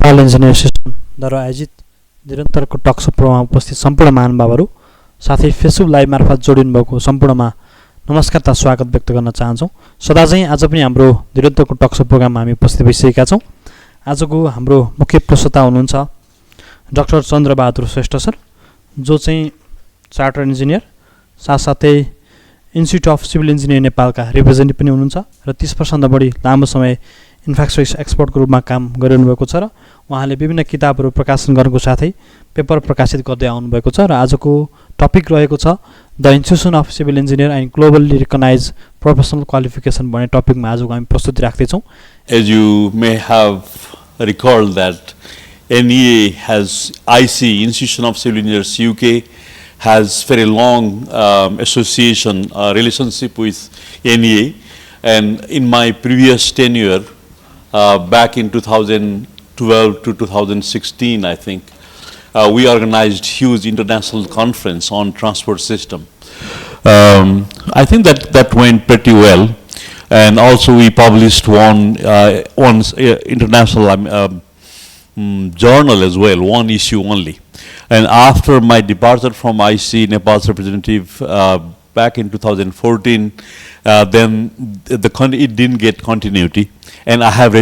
Nepal engineers एसोसिएसनद्वारा आयोजित निरन्तरको टकसो प्रोग्राममा उपस्थित सम्पूर्ण महानुभावहरू साथै फेसबुक लाइभ मार्फत जोडिनु भएको सम्पूर्णमा नमस्कार तथा स्वागत व्यक्त गर्न चाहन्छौँ। सदा चाहिँ आज पनि हाम्रो निरन्तरको टकसो प्रोग्राममा हामी उपस्थित भइसकेका छौँ। आजको हाम्रो मुख्य प्रस्तोता हुनुहुन्छ डाक्टर चन्द्रबहादुर श्रेष्ठ सर, जो चाहिँ चार्टर इन्जिनियर साथसाथै इन्स्टिट्युट अफ सिभिल इन्जिनियर नेपालका रिप्रेजेन्टेटिभ पनि हुनुहुन्छ र 30 वर्षभन्दा बढी लामो समय इन्फ्रास्ट्रक्चर एक्सपर्टको रूपमा काम गरिरहनु भएको छ र उहाँले विभिन्न किताबहरू प्रकाशन गर्नुको साथै पेपर प्रकाशित गर्दै आउनुभएको छ र आजको टपिक रहेको छ the institution of civil engineer and globally recognise professional qualification भन्ने टपिकमा आजको हामी प्रस्तुति राख्दैछौँ। As you may have recalled that NEA has IC, Institution of Civil Engineers UK, has very long association relationship with NEA, and in my previous tenure back in 2012 to 2016, I think, we organized huge international conference on transport system. I think that went pretty well, and also we published one international journal as well, one issue only. And after my departure from IC, Nepal's representative, back in 2014, then it didn't get continuity, and I have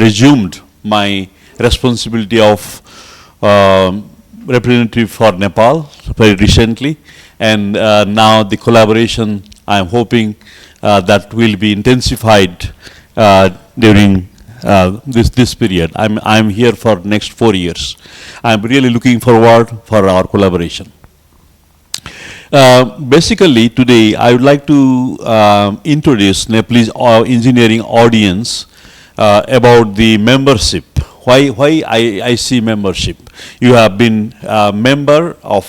resumed my responsibility of representative for Nepal very recently, and now the collaboration, I am hoping that will be intensified during this period. I'm here for next 4 years. I'm really looking forward for our collaboration. Basically, today I would like to introduce Nepalese engineering audience about the membership. Why IC membership? You have been a member of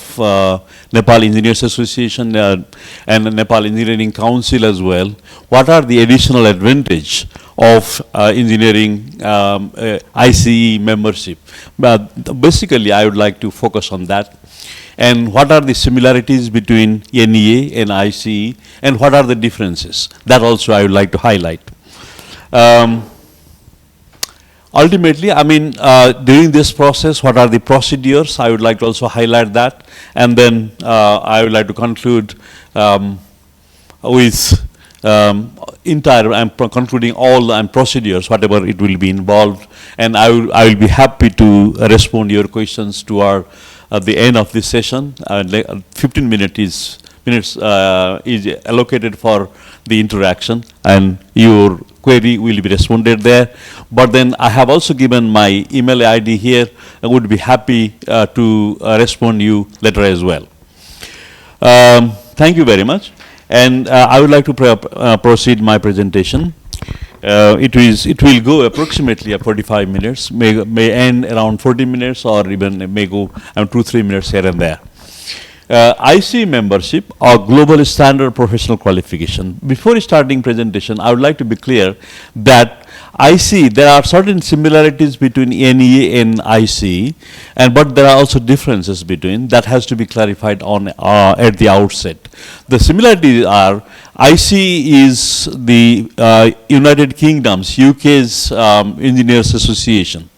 Nepal Engineers Association and Nepal Engineering Council as well. What are the additional advantage of engineering ICE membership? Basically, I would like to focus on that. And what are the similarities between NEA and ICE, and what are the differences? That also I would like to highlight. Ultimately, I mean, during this process, what are the procedures? I would like to also highlight that. And then I would like to conclude with I'm concluding all procedures, whatever it will be involved. And I will be happy to respond to your questions toward the end of this session. 15 minutes is allocated for the interaction, and your query will be responded there. But then I have also given my email ID here. I would be happy to respond to you later as well. Thank you very much. And I would like to proceed my presentation. It will go approximately 45 minutes, may end around 40 minutes, or even may go 2-3 minutes here and there. IC membership or global standard professional qualification. Before starting presentation, I would like to be clear that IC, there are certain similarities between NEA and IC, but there are also differences between. That has to be clarified on at the outset. The similarities are IC is the United Kingdom's, UK's Engineers Association.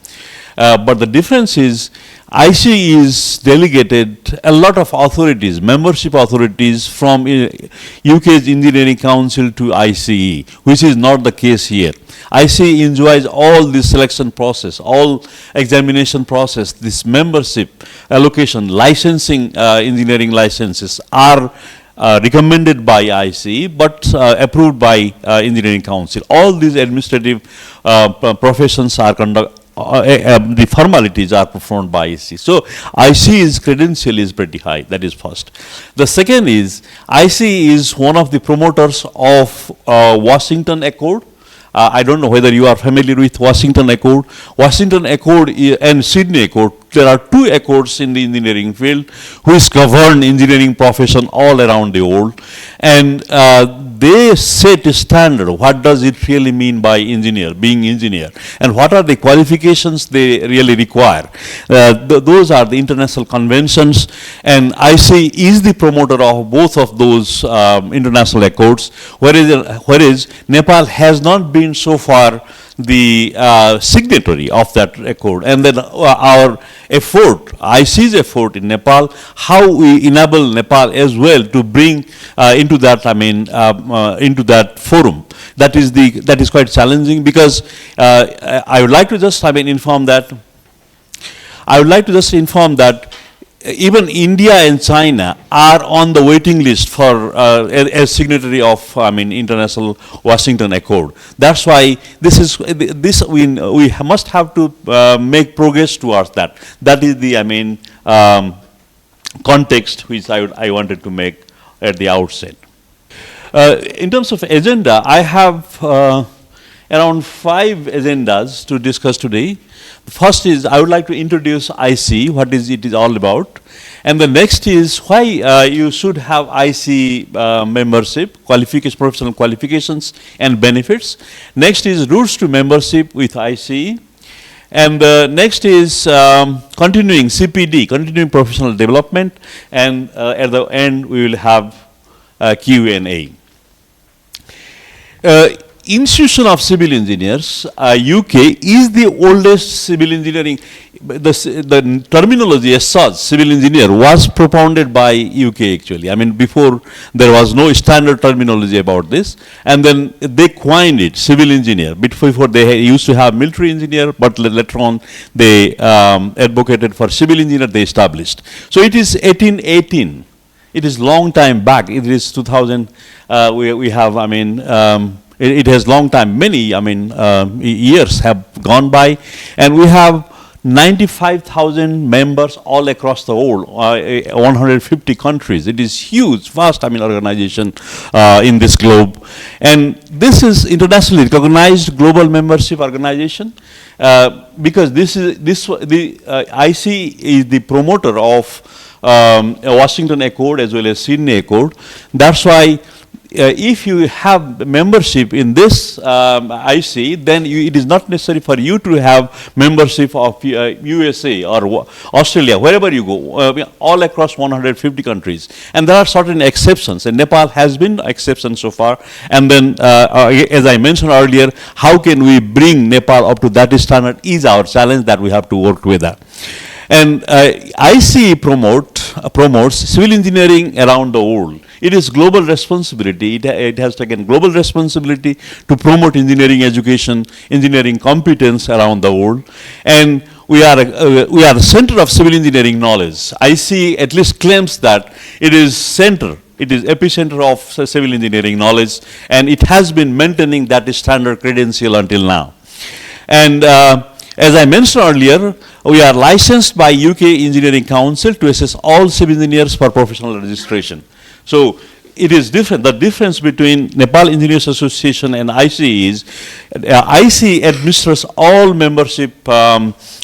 But the difference is IC is delegated a lot of authorities, membership authorities from UK's Engineering Council to ICE, which is not the case here. IC enjoys all this selection process, all examination process, this membership, allocation, licensing, engineering licenses are recommended by ICE, but approved by Engineering Council. All these administrative professions are conducted. The formalities are performed by IC. So IC's credential is pretty high. That is first. The second is IC is one of the promoters of Washington Accord. I don't know whether you are familiar with Washington Accord. Washington Accord and Sydney Accord. There are two accords in the engineering field which govern engineering profession all around the world. And they set a standard. What does it really mean by being engineer, and what are the qualifications they really require? Those are the international conventions, and IC is the promoter of both of those international accords, whereas Nepal has not been so far the signatory of that accord. And then our effort, IC's effort in Nepal, how we enable Nepal as well to bring into that, into that forum. That is quite challenging, because I would like to just inform that even India and China are on the waiting list for as signatory of International Washington Accord. That's why we must have to make progress towards that. That is the context which I wanted to make at the outset. In terms of agenda, I have around 5 agendas to discuss today. The first is I would like to introduce IC, what it is all about. And the next is why you should have IC membership, professional qualifications and benefits. Next is routes to membership with IC. And next is continuing CPD, continuing professional development. And at the end, we will have Q&A. Institution of Civil Engineers, UK, is the oldest civil engineering. The terminology as such, civil engineer, was propounded by UK actually. Before there was no standard terminology about this, and then they coined it, civil engineer. Before they used to have military engineer, but later on they advocated for civil engineer, they established. So it is 1818. It is long time back. It is 2000. We have, it has long time, many, years have gone by, and we have 95,000 members all across the world, 150 countries. It is huge, vast, organization in this globe. And this is internationally recognized global membership organization, because the IC is the promoter of Washington Accord as well as Sydney Accord. That's why if you have membership in this IC, then it is not necessary for you to have membership of USA or Australia, wherever you go, all across 150 countries. And there are certain exceptions, and Nepal has been exception so far. And then, as I mentioned earlier, how can we bring Nepal up to that standard is our challenge that we have to work with that. And IC promotes civil engineering around the world. It is global responsibility. It has taken global responsibility to promote engineering education, engineering competence around the world. And we are the center of civil engineering knowledge. IC at least claims that it is center. It is epicenter of civil engineering knowledge, and it has been maintaining that standard credential until now. And as I mentioned earlier, we are licensed by UK Engineering Council to assess all civil engineers for professional registration. So it is different. The difference between Nepal Engineers Association and IC is IC administers all membership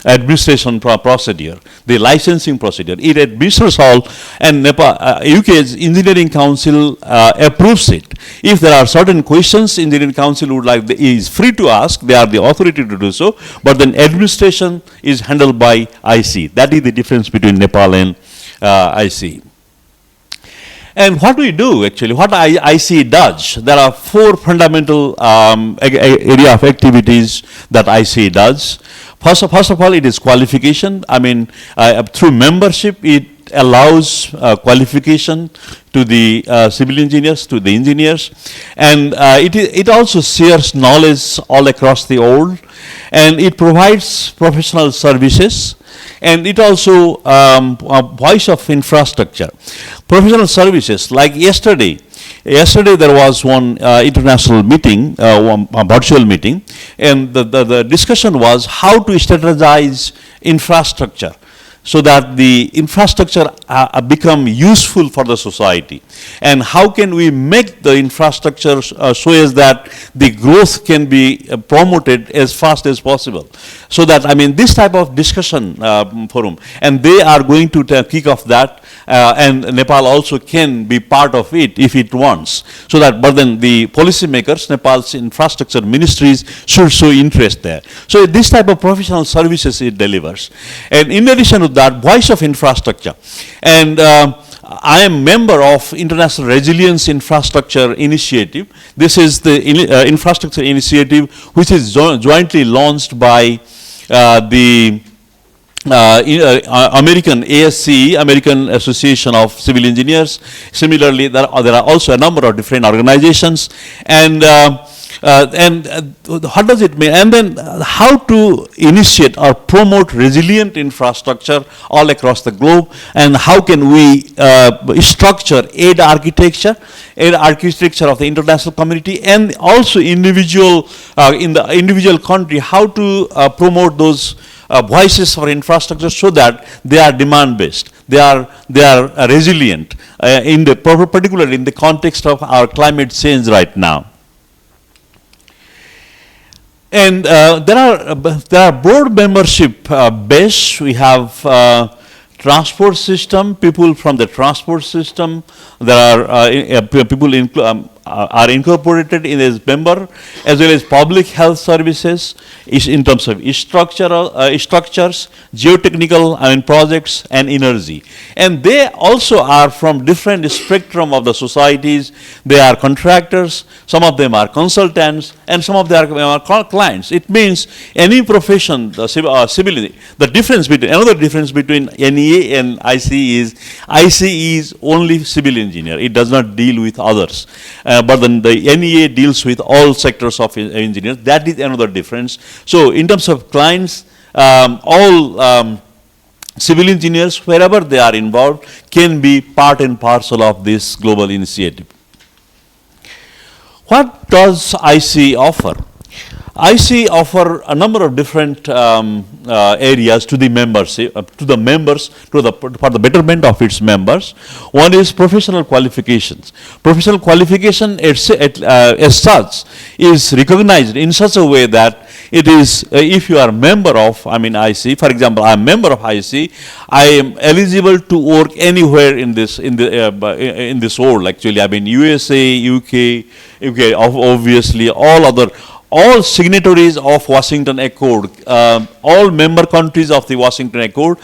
administration procedure, the licensing procedure. It administers all, and UK's Engineering Council approves it. If there are certain questions, Engineering Council is free to ask. They are the authority to do so. But then administration is handled by IC. That is the difference between Nepal and IC. And what we do actually, what IC does, there are 4 fundamental area of activities that IC does. First of all, it is qualification. Through membership, it allows qualification to the civil engineers, to the engineers, and it also shares knowledge all across the world, and it provides professional services. And it also a voice of infrastructure. Professional services, like yesterday there was one international meeting, a virtual meeting, and the discussion was how to strategize infrastructure so that the infrastructure become useful for the society. And how can we make the infrastructure so as that the growth can be promoted as fast as possible. So that, this type of discussion forum, and they are going to kick off that and Nepal also can be part of it if it wants. So that, but then the policymakers, Nepal's infrastructure ministries should show interest there. So this type of professional services it delivers. And in addition to that, voice of infrastructure. And I am member of International Resilience Infrastructure Initiative. This is the infrastructure initiative which is jointly launched by the American ASCE, American Association of Civil Engineers. Similarly, there are also a number of different organizations. And what does it mean? And then how to initiate or promote resilient infrastructure all across the globe, and how can we structure aid architecture of the international community, and also individual in the individual country, how to promote those voices for infrastructure so that they are demand based, they are resilient particularly in the context of our climate change right now. And there are board membership base. We have transport system, people from the transport system. There are people are incorporated in as member, as well as public health services in terms of structures, geotechnical projects, and energy. And they also are from different spectrum of the societies. They are contractors, some of them are consultants, and some of them are clients. It means any profession, the difference between, another difference between NEA and ICE is only civil engineer. It does not deal with others. But then the NEA deals with all sectors of engineers. That is another difference. So in terms of clients, all civil engineers, wherever they are involved, can be part and parcel of this global initiative. What does ICE offer? ICE offer a number of different areas to the membership, for the betterment of its members. One is professional qualifications. Professional qualification as such is recognized in such a way that it is, if you are a member of, ICE, for example, I am a member of ICE, I am eligible to work anywhere in this world. Actually, USA, UK, obviously, all signatories of Washington Accord, all member countries of the Washington Accord.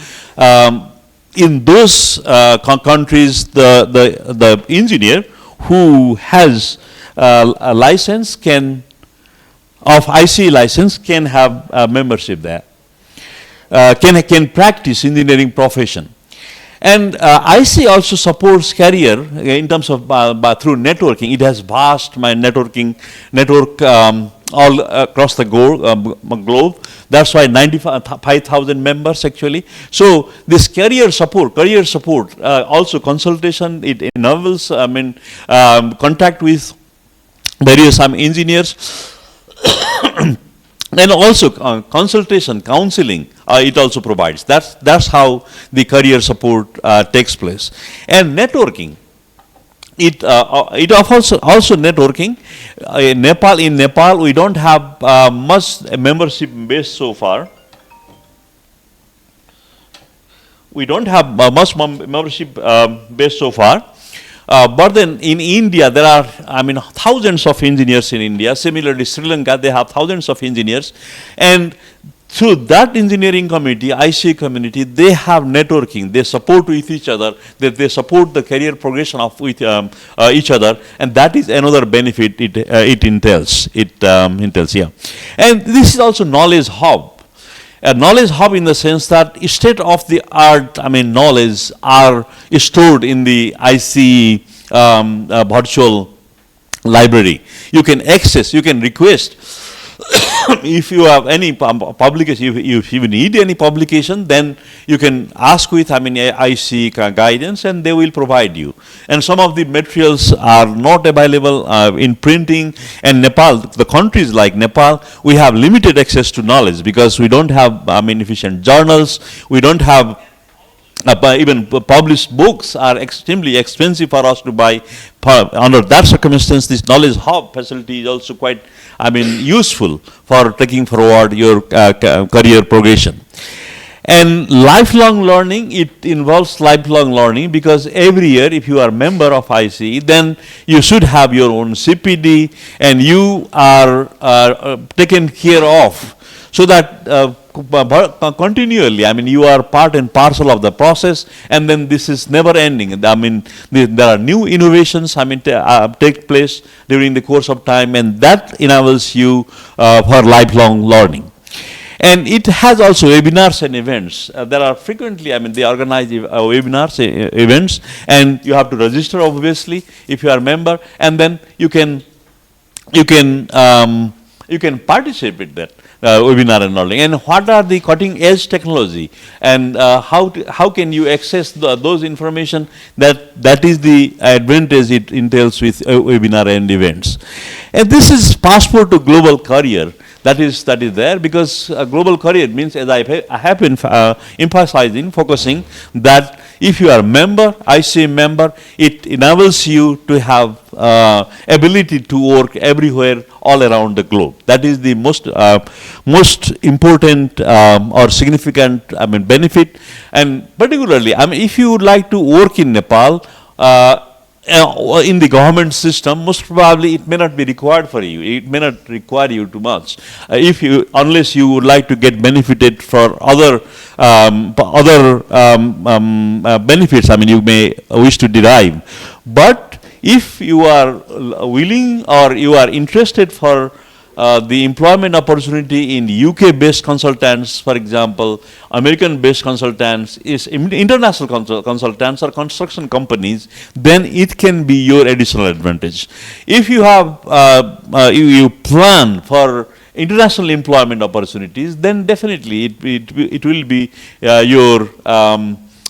In those countries, the engineer who has a license of ICE license can have membership there, can practice engineering profession. And ICE also supports career in terms of through networking. It has vast network all across the globe. That's why 95,000 members actually. So this career support, also consultation. It enables contact with various engineers. And also consultation, counseling, it also provides. That's how the career support takes place. And networking, it offers also networking. In Nepal, we don't have much membership base so far. We don't have much membership base so far. But then in India, there are, thousands of engineers in India. Similarly, Sri Lanka, they have thousands of engineers. And through that engineering community, ICE community, they have networking. They support with each other. They support the career progression with each other. And that is another benefit it entails. Yeah. And this is also knowledge hub. A knowledge hub in the sense that state-of-the-art, knowledge are stored in the ICE virtual library. You can access, you can request. If you have any publication, if you need any publication, then you can ask with ICE guidance, and they will provide you. And some of the materials are not available in printing. And Nepal, the countries like Nepal, we have limited access to knowledge because we don't have efficient journals. We don't have even published books are extremely expensive for us to buy. Under that circumstance, this knowledge hub facility is also quite useful for taking forward your career progression. And lifelong learning, it involves lifelong learning because every year, if you are a member of ICE, then you should have your own CPD and you are taken care of so that continually, I mean, you are part and parcel of the process, and then this is never ending. I mean, there are new innovations, I mean, take place during the course of time, and that enables you for lifelong learning. And it has also webinars and events. There are frequently, I mean, they organize webinars, events, and you have to register, obviously, if you are a member, and then you can participate in that webinar and learning. And what are the cutting edge technology, and how can you access those information? That is the advantage it entails with webinar and events. And this is passport to global career. That is there because global career means, as I have been emphasizing, focusing, that if you are a member, ICA member, it enables you to have ability to work everywhere all around the globe. That is the most important or significant, I mean, benefit. And particularly, I mean, if you would like to work in Nepal, in the government system, most probably it may not be required for you. It may not require you too much. Unless you would like to get benefited for other benefits, I mean, you may wish to derive. But if you are willing or you are interested for the employment opportunity in UK-based consultants, for example, American-based consultants, international consultants or construction companies, then it can be your additional advantage. If you have you plan for international employment opportunities, then definitely it will be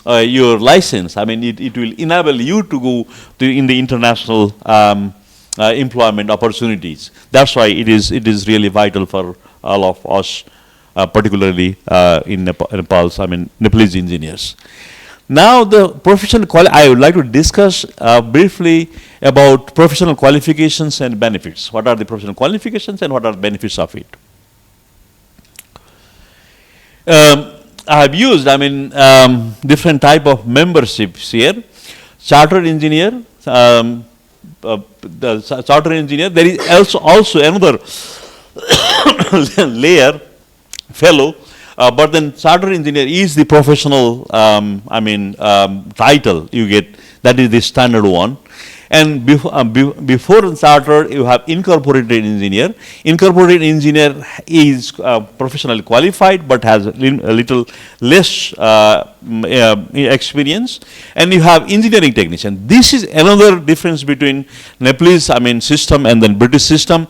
your license. I mean, it will enable you to go in the international employment opportunities. That's why it is really vital for all of us, particularly in Nepal's, I mean, Nepalese engineers. Now, the professional I would like to discuss briefly about professional qualifications and benefits. What are the professional qualifications and what are the benefits of it? I have used, I mean, different type of memberships here. Chartered engineer. The chartered engineer, there is also another layer, fellow, but then chartered engineer is the professional, title you get. That is the standard one. And before chartered, you have incorporated engineer. Incorporated engineer is professionally qualified but has a little less experience. And you have engineering technician. This is another difference between Nepalese, I mean, system and then British system.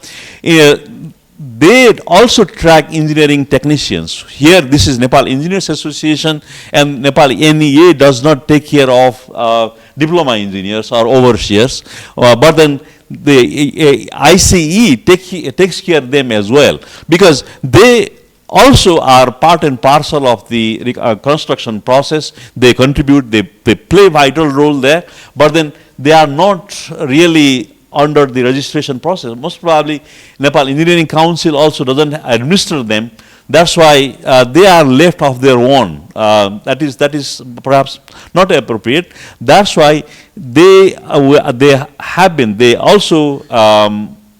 They also track engineering technicians. Here, this is Nepal Engineers Association, and Nepal NEA does not take care of diploma engineers or overseers, but then the ICE takes care of them as well, because they also are part and parcel of the construction process. They contribute, they play vital role there, but then they are not really under the registration process. Most probably Nepal Engineering Council also doesn't administer them. That's why they are left of their own. That is perhaps not appropriate. That's why they also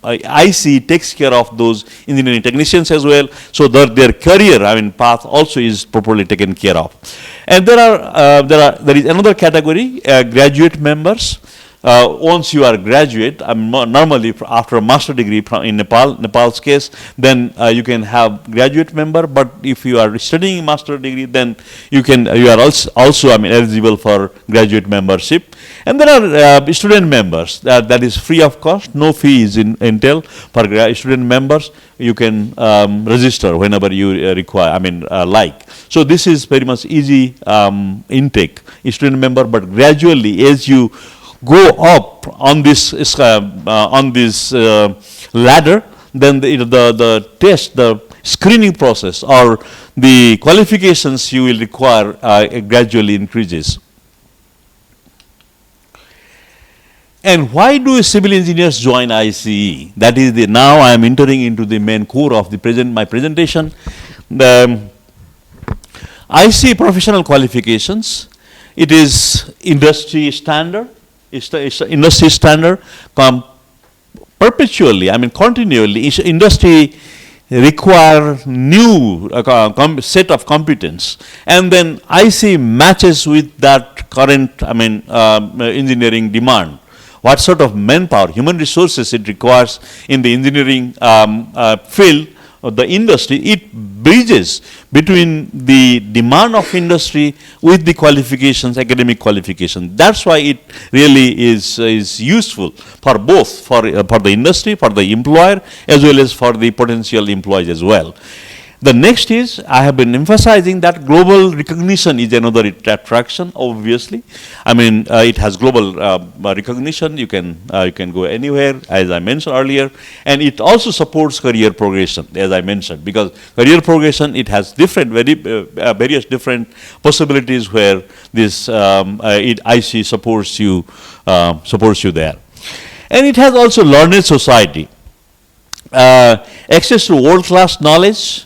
IC takes care of those engineering technicians as well, so that their career, I mean, path also is properly taken care of. And there is another category, graduate members. Once you are a graduate, normally after a master degree in Nepal's case, then you can have graduate member. But if you are studying master degree, then you are also eligible for graduate membership. And there are student members that is free of cost, no fee is entailed for student members. You can register whenever you require, like. So this is very much easy intake, student member. But gradually, as you go up on this ladder, then the test, the screening process, or the qualifications you will require gradually increases. And why do civil engineers join ICE? That is now I am entering into the main core of my presentation. I see professional qualifications. It is industry standard. It's industry standard. Perpetually, continually, industry require new set of competence, and then I see matches with that current engineering demand. What sort of manpower, human resources it requires in the engineering field of the industry, it bridges between the demand of industry with the qualifications, academic qualifications. That's why it really is useful for both, for the industry, for the employer, as well as for the potential employees as well. The next is, I have been emphasizing that global recognition is another attraction, obviously. It has global recognition. You can go anywhere, as I mentioned earlier. And it also supports career progression, as I mentioned, because career progression, it has various different possibilities where this IC supports you there. And it has also learned society. Access to world-class knowledge.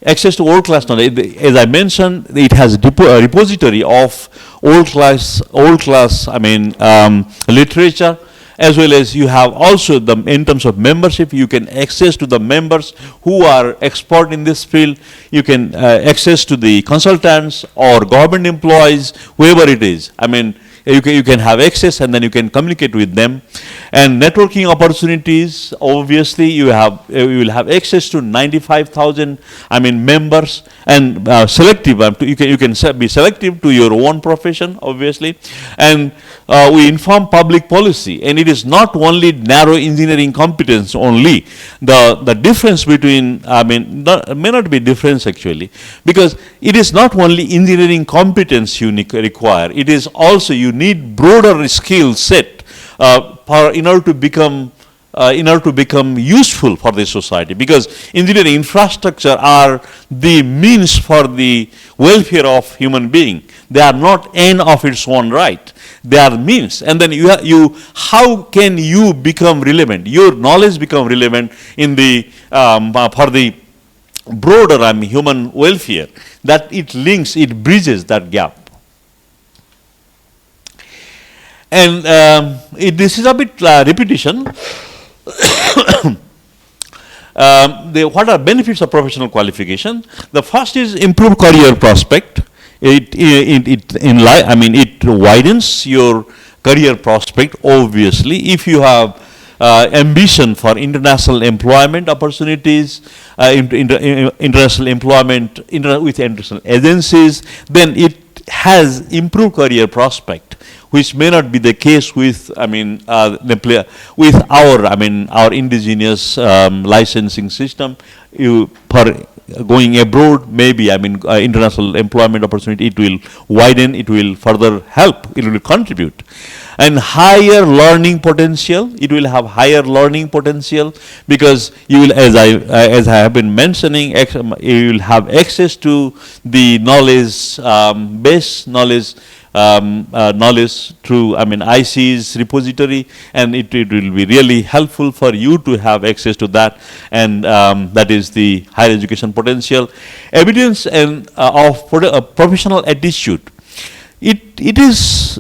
Access to world-class knowledge. As I mentioned, it has a repository of world-class literature, as well as you have also in terms of membership, you can access to the members who are expert in this field. You can access to the consultants or government employees, whoever it is. You can have access, and then you can communicate with them. And networking opportunities, obviously, you will have access to 95,000 members, and selective. You can be selective to your own profession, obviously. And we inform public policy, and it is not only narrow engineering competence only. The difference between may not be difference actually, because it is not only engineering competence you require. It is also you need broader skill set in order to become useful for the society, because engineering infrastructure are the means for the welfare of human being. They are not end of its own right. They are means. And then how can you become relevant? Your knowledge become relevant in the for the broader human welfare. That it links, it bridges that gap. And this is a bit repetition. What are benefits of professional qualification? The first is improved career prospect. It widens your career prospect, obviously. If you have ambition for international employment opportunities, international employment with international agencies, then it has improved career prospect, which may not be the case with our indigenous licensing system. For going abroad, maybe international employment opportunity, it will widen, it will further help, it will contribute. And higher learning potential, it will have higher learning potential, because you will, as I have been mentioning, you will have access to the knowledge, base knowledge through IC's repository, and it will be really helpful for you to have access to that, and that is the higher education potential. Evidence and of professional attitude. It is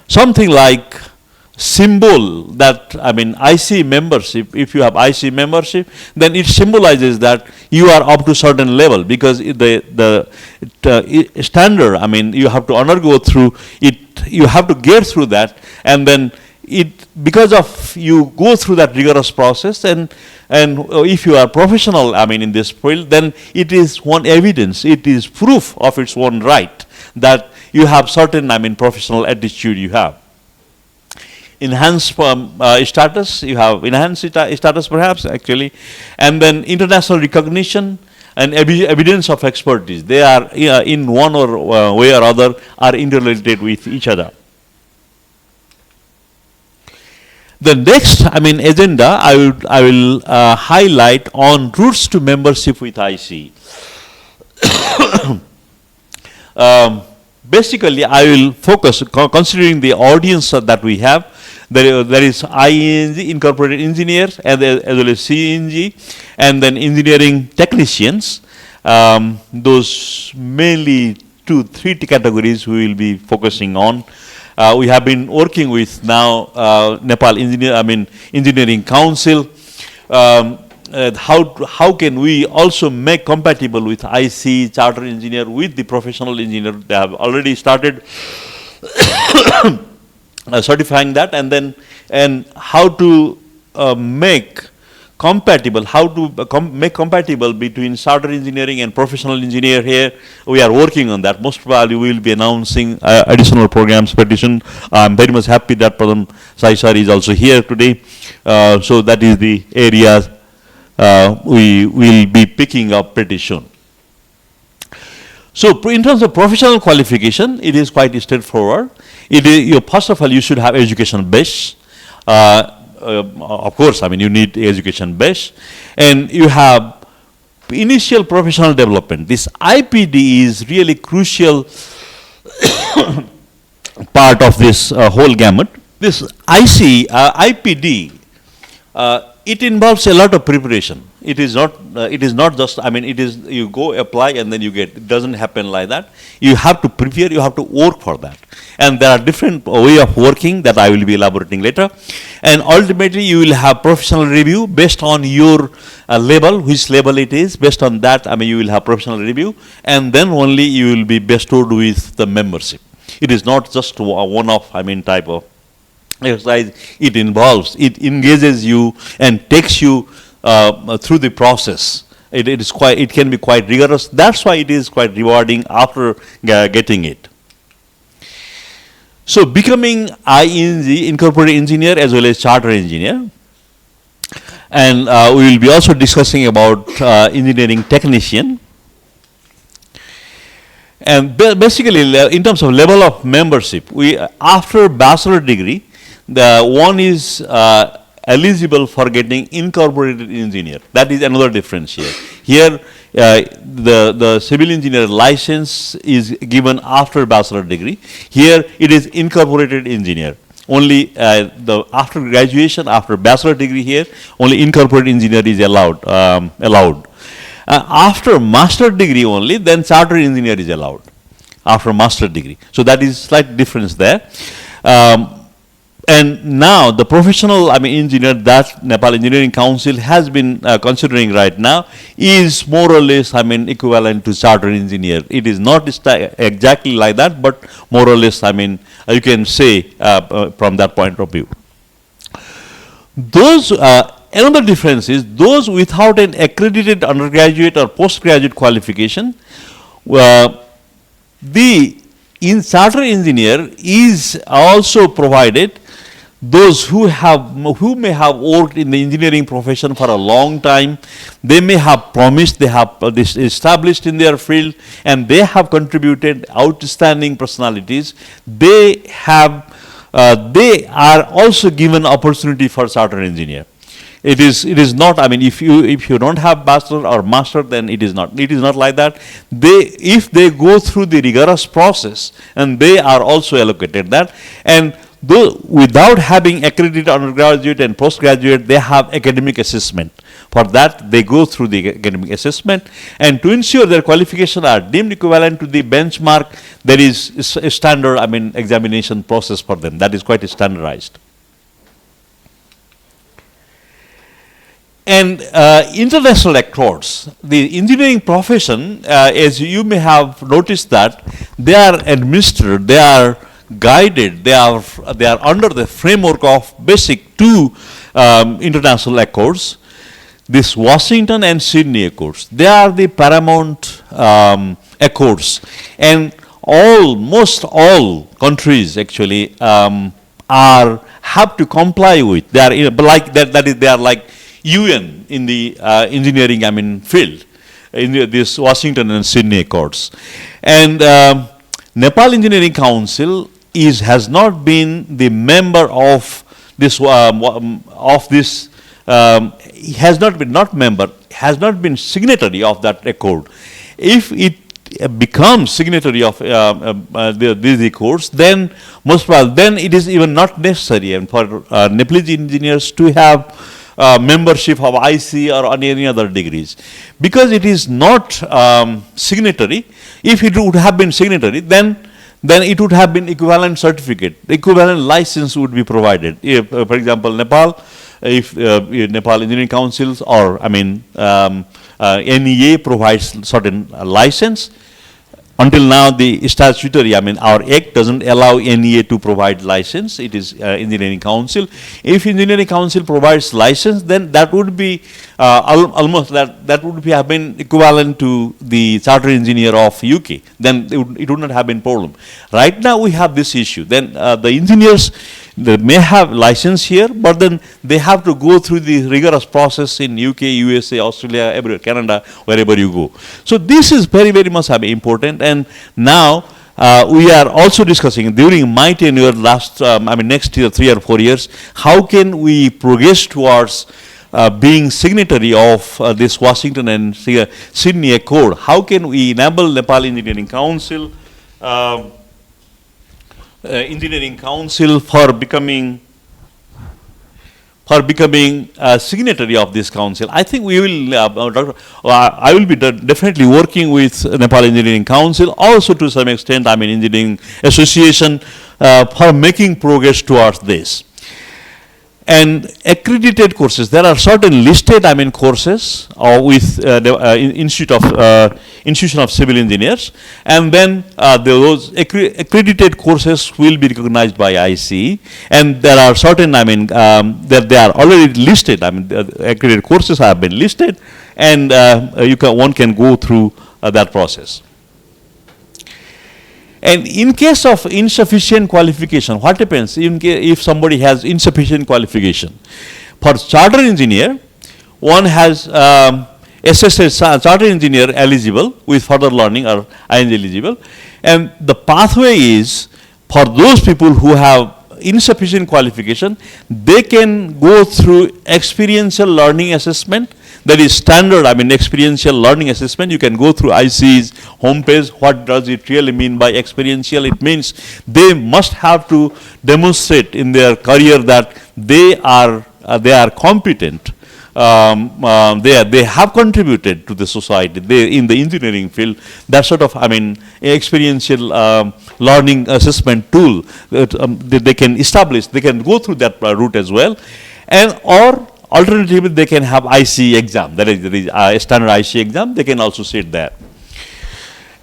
something like symbol that IC membership. If you have IC membership, then it symbolizes that you are up to certain level, because the standard, you have to undergo through it. You have to get through that, and then because of you go through that rigorous process, and if you are professional in this field, then it is one evidence, it is proof of its own right that you have certain professional attitude you have. Enhanced status, you have enhanced status perhaps actually, and then international recognition and evidence of expertise. They are in one or way or other are interrelated with each other. The next, agenda, I will highlight on routes to membership with IC. Basically, I will focus, considering the audience that we have. There is IENG, Incorporated Engineers, as well as CENG, and then engineering technicians. Those mainly 2-3 categories we will be focusing on. We have been working with now Nepal Engineering Council. How can we also make compatible with IC charter engineer with the professional engineer? They have already started certifying that, and how to make compatible, make compatible between charter engineering and professional engineer here. We are working on that. Most probably we will be announcing additional programs petition. I'm very much happy that Pradhan Sai sir is also here today. So that is the area we will be picking up pretty soon. So in terms of professional qualification, it is quite straightforward. First of all, you should have education base. Of course, you need education base. And you have initial professional development. This IPD is really crucial part of this whole gamut. This IPD, it involves a lot of preparation. It is not just, it is, you go apply and then you get, it doesn't happen like that. You have to prepare, you have to work for that. And there are different way of working that I will be elaborating later. And ultimately you will have professional review based on your level, which level it is. Based on that, you will have professional review, and then only you will be bestowed with the membership. It is not just a one-off, type of exercise. It involves, it engages you and takes you through the process. It can be quite rigorous. That's why it is quite rewarding after getting it. So becoming IENG, incorporated engineer as well as charter engineer. And we will be also discussing about engineering technician. And basically, in terms of level of membership, after bachelor degree, the one is eligible for getting incorporated engineer. That is another difference here. Here, the civil engineer license is given after bachelor degree. Here, it is incorporated engineer. Only after graduation, after bachelor degree here, only incorporated engineer is allowed. After master degree only, then charter engineer is allowed. After master degree. So that is slight difference there. And now the professional engineer that Nepal Engineering Council has been considering right now is more or less equivalent to charter engineer. It is not exactly like that, but more or less you can say from that point of view. Those another difference is those without an accredited undergraduate or postgraduate qualification, the charter engineer is also provided. Those who may have worked in the engineering profession for a long time, they may have promised, they have established in their field, and they have contributed outstanding personalities. They are also given opportunity for charter engineer. It is not. If you don't have bachelor or master, then it is not. It is not like that. If they go through the rigorous process, and they are also allocated that, and though without having accredited undergraduate and postgraduate, they have academic assessment. For that, they go through the academic assessment, and to ensure their qualifications are deemed equivalent to the benchmark, there is a standard examination process for them. That is quite standardized. And international accords. The engineering profession, as you may have noticed that, they are administered, they are guided, they are under the framework of basic two international accords, this Washington and Sydney Accords. They are the paramount accords, and almost all countries actually have to comply with. They are they are like UN in the engineering field, in this Washington and Sydney Accords. And Nepal Engineering Council has not been the member of this has not been signatory of that accord. If it becomes signatory of these accords, then most probably then it is even not necessary, and for Nepalese engineers to have membership of IC or any other degrees. Because it is not signatory, if it would have been signatory, then it would have been equivalent certificate, equivalent license would be provided. If, for example, Nepal, if Nepal Engineering Councils or NEA provides certain license. Until now, the statutory, our Act doesn't allow NEA to provide license. It is Engineering Council. If Engineering Council provides license, then that would be almost that would have been equivalent to the chartered engineer of UK. Then it would not have been problem. Right now, we have this issue. Then the engineers, they may have license here, but then they have to go through the rigorous process in UK, USA, Australia, everywhere, Canada, wherever you go. So this is very, very much important. And now we are also discussing during my tenure next year, 3 or 4 years, how can we progress towards being signatory of this Washington and Sydney Accord? How can we enable Nepal Engineering Council for becoming a signatory of this council? I think we will. I will be definitely working with Nepal Engineering Council, also to some extent, Engineering Association, for making progress towards this. And accredited courses, there are certain listed courses with the Institution of Civil Engineers, and then those accredited courses will be recognized by ICE, and there are certain that they are already listed. The accredited courses have been listed, and one can go through that process. And in case of insufficient qualification, what happens if somebody has insufficient qualification? For chartered engineer, one has SSS, chartered engineer eligible with further learning or ING eligible. And the pathway is for those people who have insufficient qualification, they can go through experiential learning assessment. That is standard, experiential learning assessment. You can go through IC's homepage. What does it really mean by experiential? It means they must have to demonstrate in their career that they are competent. They have contributed to the society. They in the engineering field. That sort of experiential learning assessment tool that they can establish. They can go through that route as well, or alternatively, they can have IC exam. That is a standard IC exam. They can also sit there.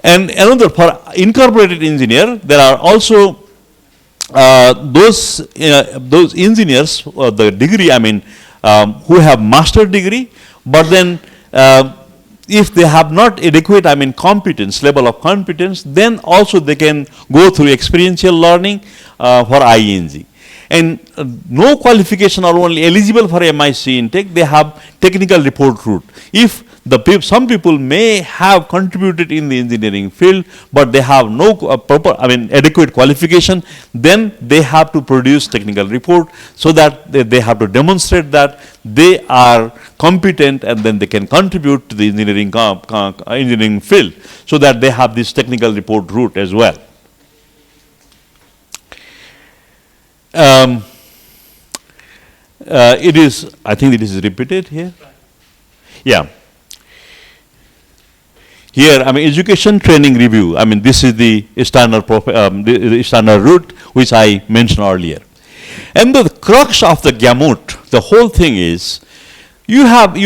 And another, for incorporated engineer, there are also those engineers, the degree, who have master degree, but then if they have not adequate, competence, level of competence, then also they can go through experiential learning for ING. And no qualification are only eligible for MIC intake, they have technical report route. If some people may have contributed in the engineering field, but they have no adequate qualification, then they have to produce technical report, so that they have to demonstrate that they are competent, and then they can contribute to the engineering field, so that they have this technical report route as well. It is, I think it is repeated here. Yeah. Here, education training review. This is the standard route which I mentioned earlier. And the crux of the gamut, the whole thing is, you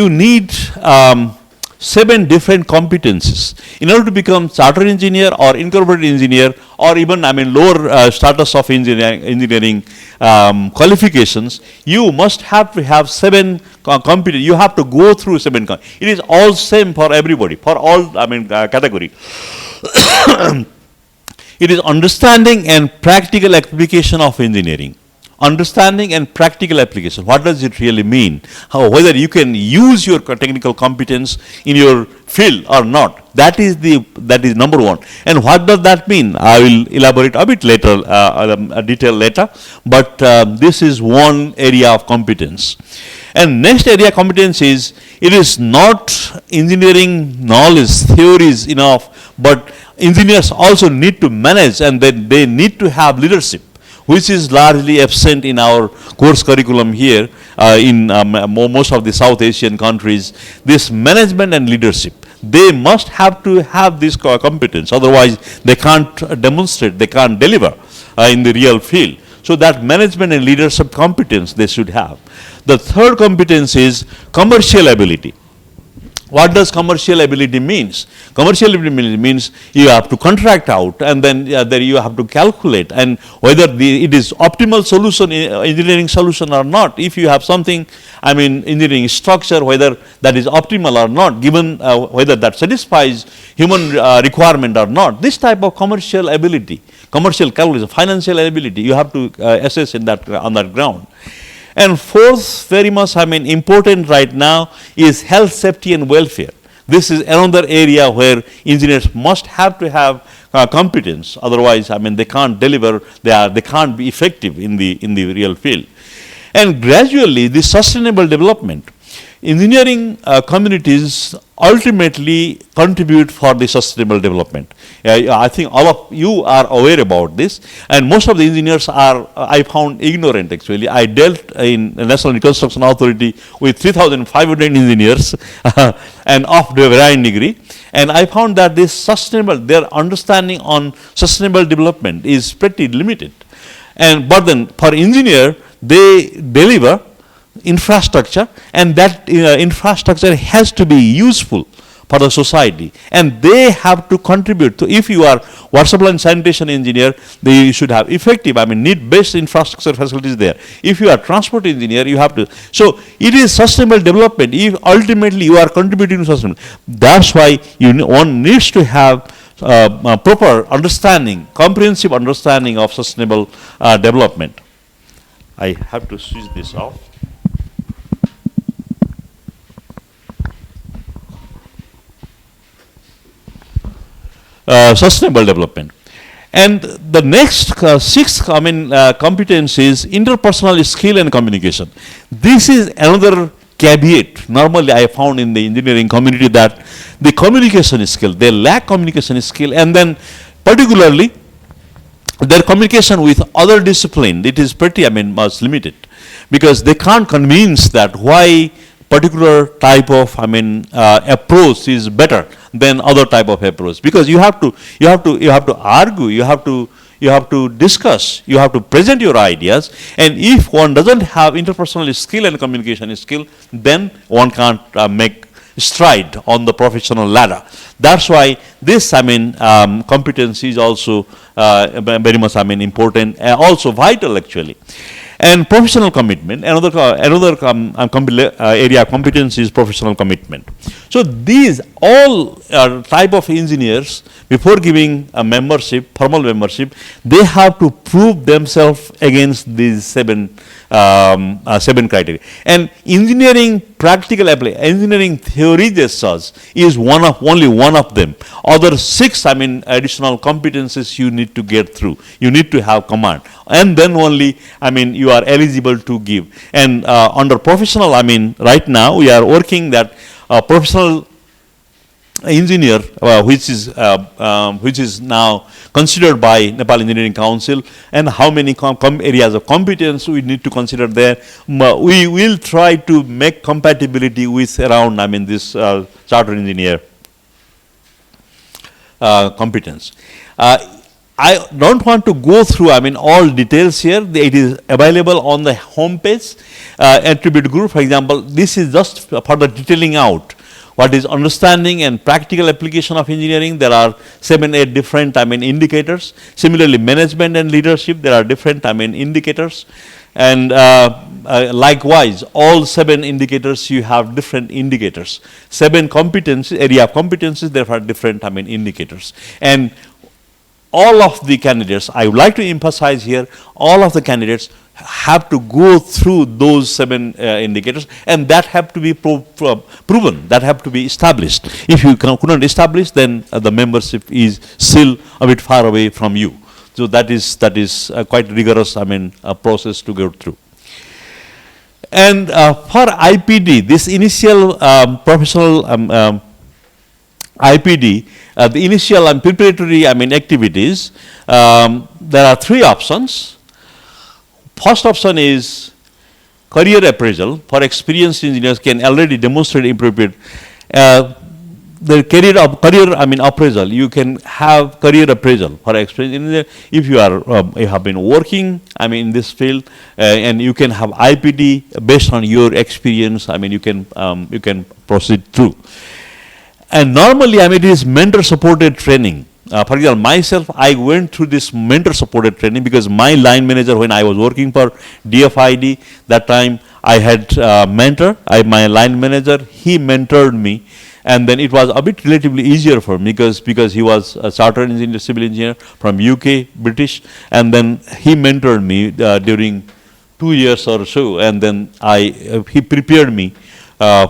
need 7 different competencies in order to become chartered engineer or incorporated engineer, or even lower status of engineering qualifications. You must have to have 7 competencies. You have to go through 7. It is all same for everybody, for all category. It is understanding and practical application of engineering. Understanding and practical application. What does it really mean? Whether you can use your technical competence in your field or not. That is number one. And what does that mean? I will elaborate a bit later, detail later. But this is one area of competence. And next area of competence is, it is not engineering knowledge, theories enough, but engineers also need to manage, and then they need to have leadership, which is largely absent in our course curriculum here. in most of the South Asian countries, this management and leadership. They must have to have this competence, otherwise they can't demonstrate, they can't deliver in the real field. So that management and leadership competence they should have. The third competence is commercial ability. What does commercial ability means? Commercial ability means you have to contract out, and then you have to calculate and whether it is optimal solution, engineering solution or not. If you have something, engineering structure, whether that is optimal or not, given whether that satisfies human requirement or not. This type of commercial ability, commercial calculation, financial ability, you have to assess in that on that ground. And fourth, very much important right now is health, safety and welfare. This is another area where engineers must have to have competence. Otherwise, they can't deliver. They can't be effective in the real field. And gradually, this sustainable development, engineering communities ultimately contribute for the sustainable development. I think all of you are aware about this, and most of the engineers are, I found, ignorant actually. I dealt in the National Reconstruction Authority with 3,500 engineers and of the varying degree, and I found that their understanding on sustainable development is pretty limited. But then for engineer, they deliver infrastructure, and that infrastructure has to be useful for the society, and they have to contribute. So if you are water supply and sanitation engineer, you should have effective, need-based infrastructure facilities there. If you are transport engineer, you have to. So it is sustainable development. If ultimately you are contributing to sustainable, that's why one needs to have proper understanding, comprehensive understanding of sustainable development. I have to switch this off. Sustainable development. And the next sixth competence is interpersonal skill and communication. This is another caveat. Normally I found in the engineering community that the communication skill, they lack communication skill, and then particularly their communication with other discipline, it is pretty much limited, because they can't convince that why particular type of approach is better than other type of approach, because you have to argue, you have to discuss, you have to present your ideas, and if one doesn't have interpersonal skill and communication skill, then one can't make stride on the professional ladder. That's why this competence is also very much important, also vital actually. And professional commitment, another area of competence is professional commitment. So these all type of engineers, before giving a membership, formal membership, they have to prove themselves against these seven criteria. And engineering practical application, engineering theory as such, is only one of them. Other six additional competences you need to get through. You need to have command, and then only you are eligible to give. And under professional, right now we are working that professional engineer, which is now considered by Nepal Engineering Council, and how many areas of competence we need to consider there. We will try to make compatibility with around this chartered engineer competence. I don't want to go through all details here. It is available on the home page. Attribute group, for example, this is just for the detailing out what is understanding and practical application of engineering. There are 7-8 different indicators. Similarly, management and leadership, there are different indicators. And likewise, all 7 indicators, you have different indicators. 7 competencies, area of competencies, there are different indicators. And all of the candidates, I would like to emphasize here, all of the candidates have to go through those 7 indicators, and that have to be proven, that have to be established. If you couldn't establish, then the membership is still a bit far away from you. So that is quite rigorous process to go through. And for IPD, this initial professional IPD, the initial preparatory activities, there are 3 options. First option is career appraisal for experienced engineers can already demonstrate appropriate. The career appraisal. You can have career appraisal for experienced engineer if you are you have been working. In this field, and you can have IPD based on your experience. You can proceed through. And normally, it is mentor-supported training. For example, myself, I went through this mentor-supported training because my line manager, when I was working for DFID, that time I had a mentor. My line manager, he mentored me, and then it was a bit relatively easier for me because he was a chartered engineer, civil engineer from UK, British, and then he mentored me during 2 years or so, and then he prepared me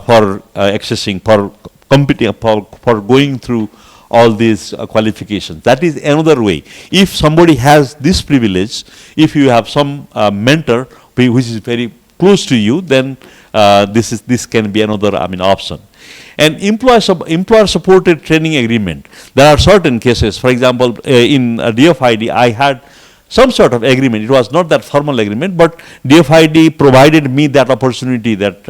for accessing, for competing, for going through all these qualifications. That is another way. If somebody has this privilege, if you have some mentor which is very close to you, then this can be another option. And employer supported training agreement. There are certain cases. For example, in DFID, I had some sort of agreement. It was not that formal agreement, but DFID provided me that opportunity that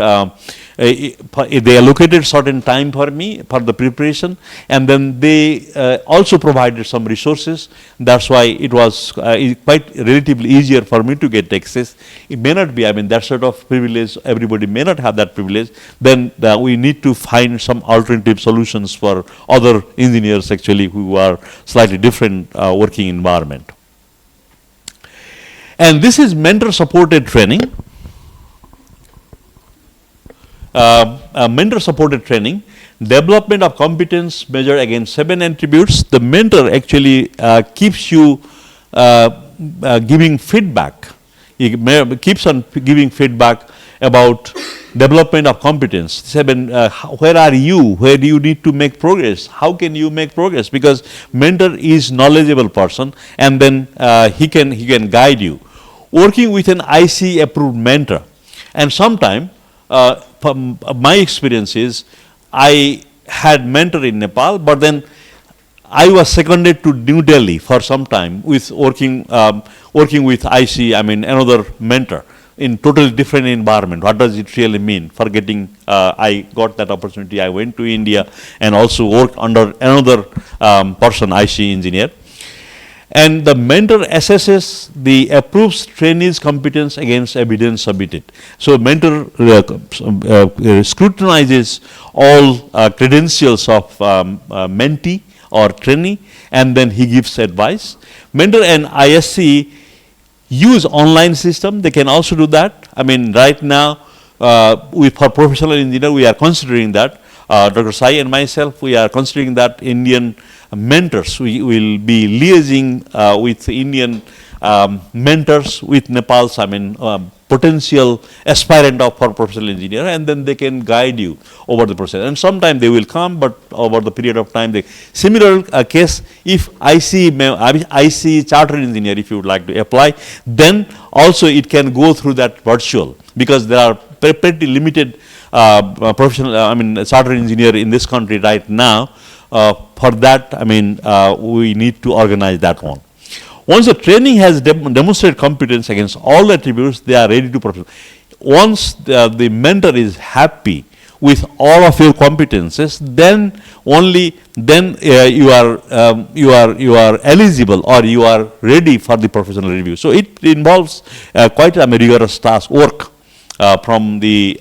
they allocated certain time for me for the preparation, and then they also provided some resources. That's why it was quite relatively easier for me to get access. It may not be, that sort of privilege, everybody may not have that privilege. Then we need to find some alternative solutions for other engineers actually who are slightly different working environment. And this is mentor-supported training. Mentor-supported training, development of competence measured against 7 attributes. The mentor actually keeps you giving feedback. He keeps on giving feedback about development of competence. 7, where are you? Where do you need to make progress? How can you make progress? Because mentor is knowledgeable person, and then he can guide you. Working with an IC approved mentor, and sometime from my experience is I had mentor in Nepal, but then I was seconded to New Delhi for some time with working with IC, another mentor in totally different environment. What does it really mean? For getting, I got that opportunity. I went to India and also worked under another person, IC engineer. And the mentor assesses the approved trainee's competence against evidence submitted. So mentor scrutinizes all credentials of mentee or trainee, and then he gives advice. Mentor and ISC use online system. They can also do that. Right now, for professional engineer, we are considering that. Dr. Sai and myself, we are considering that Indian mentors. We will be liaising with Indian mentors with Nepal's, potential aspirant for professional engineer, and then they can guide you over the process. And sometime they will come, but over the period of time, similar case, if IC chartered engineer, if you would like to apply, then also it can go through that virtual, because there are pretty limited professional, chartered engineer in this country right now. For that, we need to organize that one. Once the training has demonstrated competence against all attributes, they are ready to proceed. Once the mentor is happy with all of your competences, then only then you are eligible, or you are ready for the professional review. So it involves quite a rigorous task work from the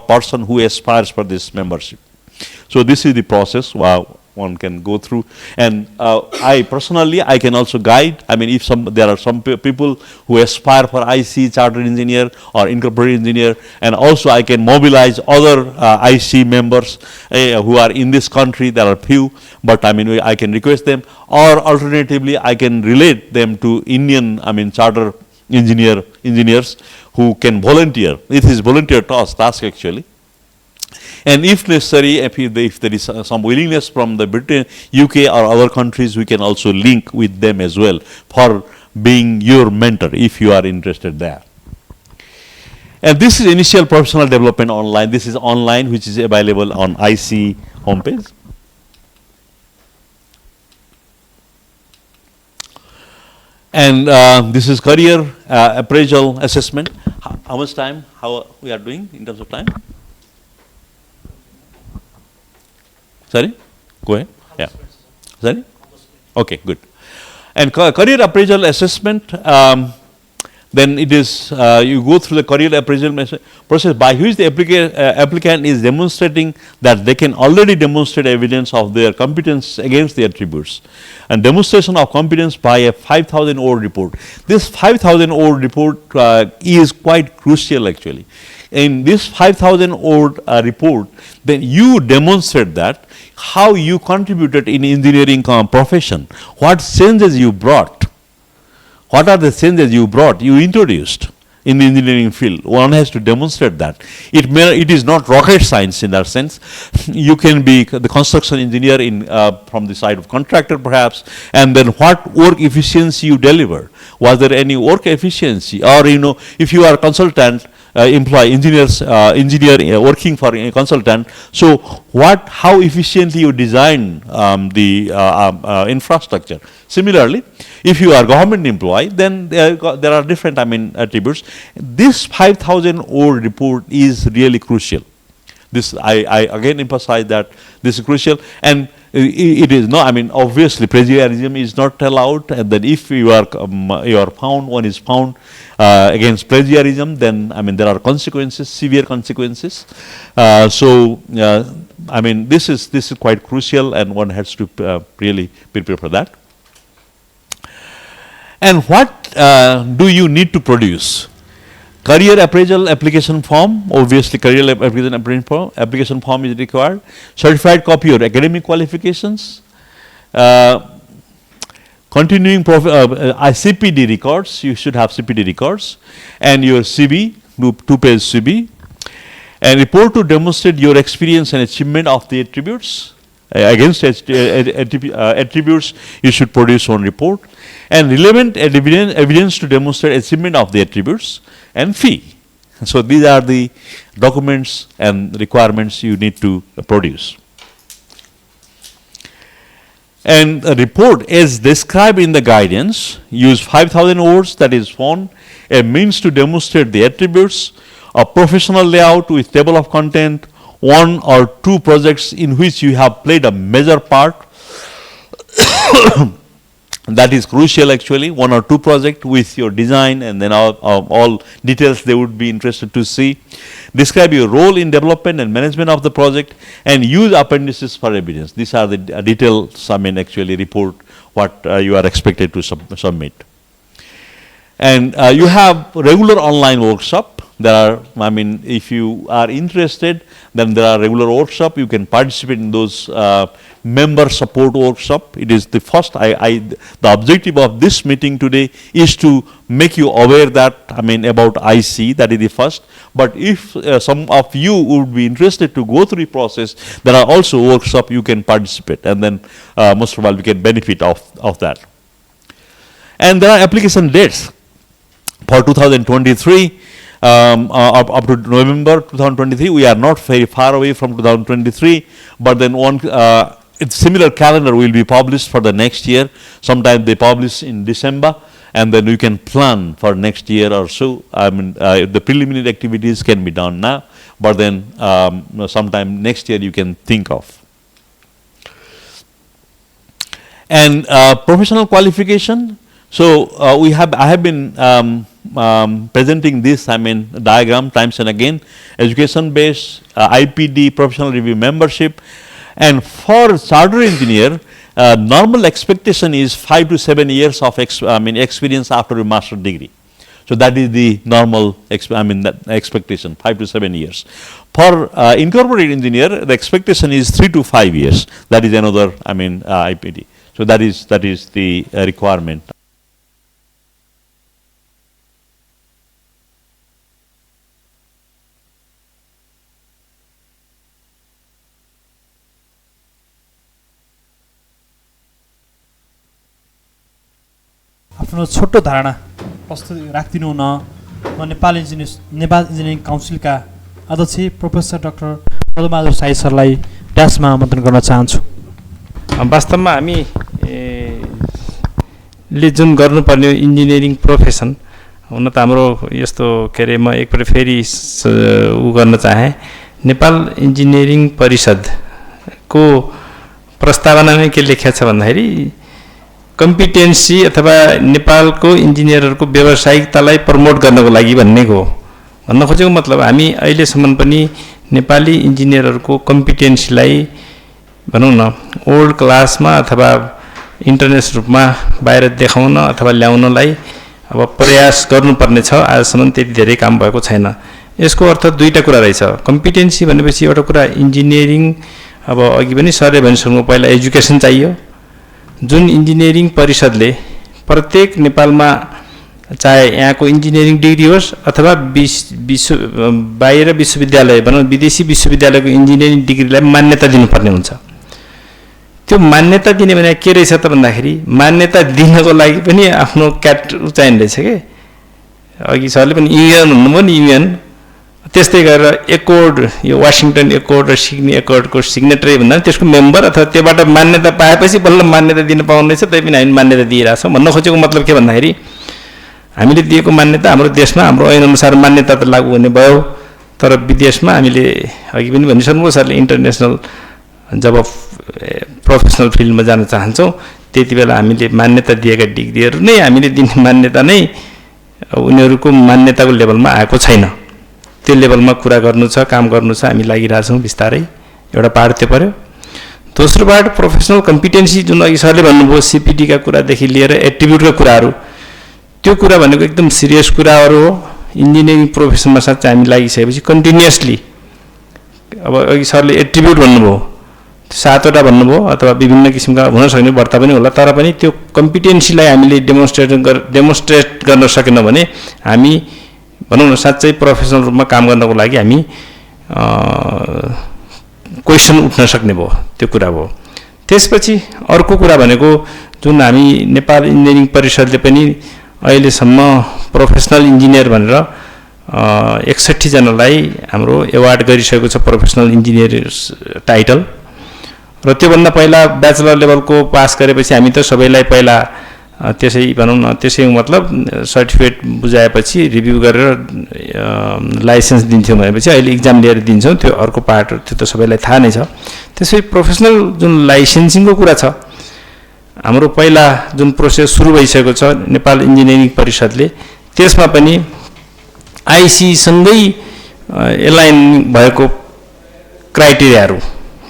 person who aspires for this membership. So this is the process one can go through, and I personally can also guide. If there are some people who aspire for IC chartered engineer or incorporated engineer, and also I can mobilize other IC members who are in this country. There are few, but I can request them, or alternatively I can relate them to Indian chartered engineers who can volunteer. It is volunteer task actually. And if necessary, if there is some willingness from the Britain, UK or other countries, we can also link with them as well for being your mentor if you are interested there. And this is initial professional development online. This is online, which is available on IC homepage. And this is career appraisal assessment. How much time? How we are doing in terms of time? Sorry? Go ahead. Yeah. Sorry? Okay, good. And career appraisal assessment, then it is, you go through the career appraisal process by which the applicant is demonstrating that they can already demonstrate evidence of their competence against the attributes. And demonstration of competence by a 5,000 word report. This 5,000 word report is quite crucial actually. In this 5,000 word report, then you demonstrate that how you contributed in engineering profession, what changes you brought, what are the changes you brought, you introduced in the engineering field. One has to demonstrate that. It is not rocket science in that sense. You can be the construction engineer in from the side of contractor perhaps, and then what work efficiency you deliver. Was there any work efficiency, or if you are a consultant, employee engineer working for a consultant, so how efficiently you design the infrastructure. Similarly, if you are government employee, then there are different attributes. This 5,000 word report is really crucial. This I again emphasize that this is crucial, and it is not. Obviously, plagiarism is not allowed, and then if you are found, one is found against plagiarism, then there are consequences, severe consequences. This is quite crucial, and one has to really prepare for that. And what do you need to produce? Career appraisal application form, obviously career application form is required. Certified copy of academic qualifications. Continuing CPD records, you should have CPD records. And your CV, 2-page CV. And report to demonstrate your experience and achievement of the attributes. Against attributes, you should produce one report. And relevant evidence to demonstrate achievement of the attributes, and fee. So these are the documents and requirements you need to produce. And a report as described in the guidance, use 5,000 words, that is one, a means to demonstrate the attributes, a professional layout with table of content, 1 or 2 projects in which you have played a major part. That is crucial actually, 1 or 2 projects with your design, and then all details they would be interested to see. Describe your role in development and management of the project, and use appendices for evidence. These are the details, actually report what you are expected to submit. And you have regular online workshop. There are, if you are interested, then there are regular workshop. You can participate in those member support workshop. It is the first, the objective of this meeting today is to make you aware that, about IC, that is the first. But if some of you would be interested to go through the process, there are also workshop you can participate, and then most of all we can benefit of that. And there are application dates for 2023. Up to November 2023, we are not very far away from 2023, but then similar calendar will be published for the next year. Sometimes they publish in December, and then you can plan for next year or so. The preliminary activities can be done now, but then sometime next year you can think of. And professional qualification. So I have been presenting this diagram times and again. Education based, IPD, professional review membership, and for chartered engineer, normal expectation is 5 to 7 years of experience after a master's degree. So that is the normal expectation, 5 to 7 years. For incorporated engineer, the expectation is 3 to 5 years. That is another IPD. So that is the requirement. आफ्नो छोटो धारणा प्रस्तुत राखिदिनु हुन म Nepal engineering काउन्सिलका अध्यक्ष professor doctor पदबहादुर Sai सरलाई ड्यासमा आमन्त्रण गर्न चाहन्छु। वास्तवमा हामी ले जुन गर्नुपर्ने इन्जिनियरिङ प्रोफेसन हुन त हाम्रो यस्तो के अरे म एकपल्ट फेरि उ गर्न चाहे नेपाल इन्जिनियरिङ परिषदको प्रस्तावनामा के लेखेको छ भन्दाखेरि कम्पिटेन्सी अथवा नेपालको इन्जिनियरहरूको व्यावसायिकतालाई प्रमोट गर्नको लागि भन्नेको भन्न खोजेको मतलब हामी अहिलेसम्म पनि नेपाली इन्जिनियरहरूको कम्पिटेन्सीलाई भनौँ न ओल्ड क्लासमा अथवा इन्टरनेसनल रूपमा बाहिर देखाउन अथवा ल्याउनलाई अब प्रयास गर्नुपर्ने छ। आजसम्म त्यति धेरै काम भएको छैन। यसको अर्थ दुईटा कुरा रहेछ। कम्पिटेन्सी भनेपछि एउटा कुरा इन्जिनियरिङ, अब अघि पनि सरले भनिसक्नु पहिला एजुकेसन चाहियो, जुन इन्जिनियरिङ परिषदले प्रत्येक नेपालमा चाहे यहाँको इन्जिनियरिङ डिग्री होस् अथवा बाहिर विश्वविद्यालय भनौँ विदेशी विश्वविद्यालयको इन्जिनियरिङ डिग्रीलाई मान्यता दिनुपर्ने हुन्छ। त्यो मान्यता दिने भने के रहेछ त भन्दाखेरि मान्यता दिनको लागि पनि आफ्नो चाहिने रहेछ के। अघि सरले पनि युएन भन्नुभयो नि, युएन त्यस्तै गरेर एकोर्ड, यो वासिङटन एकोर्ड र सिडनी एकोर्डको सिग्नेटरी भन्दा त्यसको मेम्बर अथवा त्योबाट मान्यता पाएपछि बल्ल मान्यता दिन पाउने रहेछ। तै पनि हामी मान्यता दिइरहेछौँ। भन्न खोजेको मतलब के भन्दाखेरि हामीले दिएको मान्यता हाम्रो देशमा हाम्रो ऐनअनुसार मान्यता त लागू हुने भयो, तर विदेशमा हामीले अघि पनि भनिसक्नुभयो सरले इन्टरनेसनल जब प्रोफेसनल फिल्डमा जान चाहन्छौँ त्यति बेला हामीले मान्यता दिएका डिग्रीहरू नै हामीले दिने मान्यता नै उनीहरूको मान्यताको लेभलमा आएको छैन। त्यो लेभलमा कुरा गर्नु छ, काम गर्नु छ, हामी लागिरहेछौँ बिस्तारै। एउटा पार्ट त्यो पर्यो। दोस्रो पार्ट प्रोफेसनल कम्पिटेन्सी, जुन अघि सरले भन्नुभयो सिपिटीका कुरादेखि लिएर एट्रिब्युटका कुराहरू, त्यो कुरा भनेको एकदम सिरियस कुराहरू हो। इन्जिनियरिङ प्रोफेसनमा साँच्चै हामी लागिसकेपछि कन्टिन्युअसली, अब अघि सरले एट्रिब्युट भन्नुभयो, 7वटा भन्नुभयो अथवा विभिन्न किसिमका हुन सक्ने बढ्ता पनि होला, तर पनि त्यो कम्पिटेन्सीलाई हामीले डेमोन्स्ट्रेट गर्न सकेन भने हामी भनौँ न साँच्चै प्रोफेसनल रूपमा काम गर्नको लागि हामी क्वेसन उठ्न सक्ने भयो। त्यो कुरा भयो। त्यसपछि अर्को कुरा भनेको जुन हामी नेपाल इन्जिनियरिङ परिषदले पनि अहिलेसम्म प्रोफेसनल इन्जिनियर भनेर 61 जनालाई हाम्रो एवार्ड गरिसकेको छ प्रोफेसनल इन्जिनियर टाइटल। र त्योभन्दा पहिला ब्याचलर लेभलको पास गरेपछि हामी त सबैलाई पहिला त्यसै भनौँ न त्यसै मतलब सर्टिफिकेट बुझाएपछि रिभ्यू गरेर लाइसेन्स दिन्थ्यौँ भनेपछि अहिले इक्जाम लिएर दिन्छौँ। त्यो अर्को पार्ट, त्यो त सबैलाई थाहा नै छ। त्यसै प्रोफेसनल जुन लाइसेन्सिङको कुरा छ, हाम्रो पहिला जुन प्रोसेस सुरु भइसकेको छ नेपाल इन्जिनियरिङ परिषदले, त्यसमा पनि आइसीसँगै एलाइन भएको क्राइटेरियाहरू,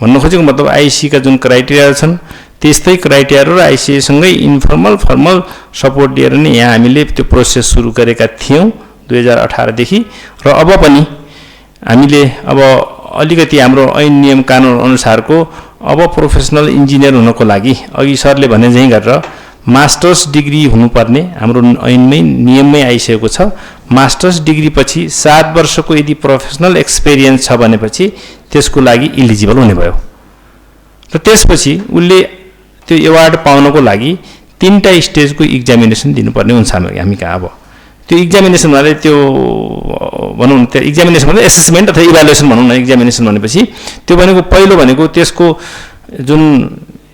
भन्न खोजेको मतलब आइसीका जुन क्राइटेरियाहरू छन् त्यस्तै क्राइटेरियाहरू र आइसीसँगै इन्फर्मल फर्मल सपोर्ट दिएर नै यहाँ हामीले त्यो प्रोसेस सुरु गरेका थियौँ 2018 देखि। र अब पनि हामीले अब अलिकति हाम्रो ऐन नियम कानुन अनुसारको अब प्रोफेसनल इन्जिनियर हुनको लागि अघि सरले भने चाहिँ गरेर मास्टर्स डिग्री हुनुपर्ने हाम्रो ऐनमै नियममै आइसकेको छ। मास्टर्स डिग्री पछि 7 वर्षको यदि प्रोफेसनल एक्सपिरियन्स छ भनेपछि त्यसको लागि इलिजिबल हुने भयो। र त्यसपछि उसले त्यो एवार्ड पाउनको लागि 3टा स्टेजको इक्जामिनेसन दिनुपर्ने हुन्छ हामी कहाँ। अब त्यो इक्जामिनेसन भने त्यो भनौँ न, त्यो इक्जामिनेसन भन्दा एसेसमेन्ट अथवा इभ्यालुएसन भनौँ न। इक्जामिनेसन भनेपछि त्यो भनेको पहिलो भनेको त्यसको जुन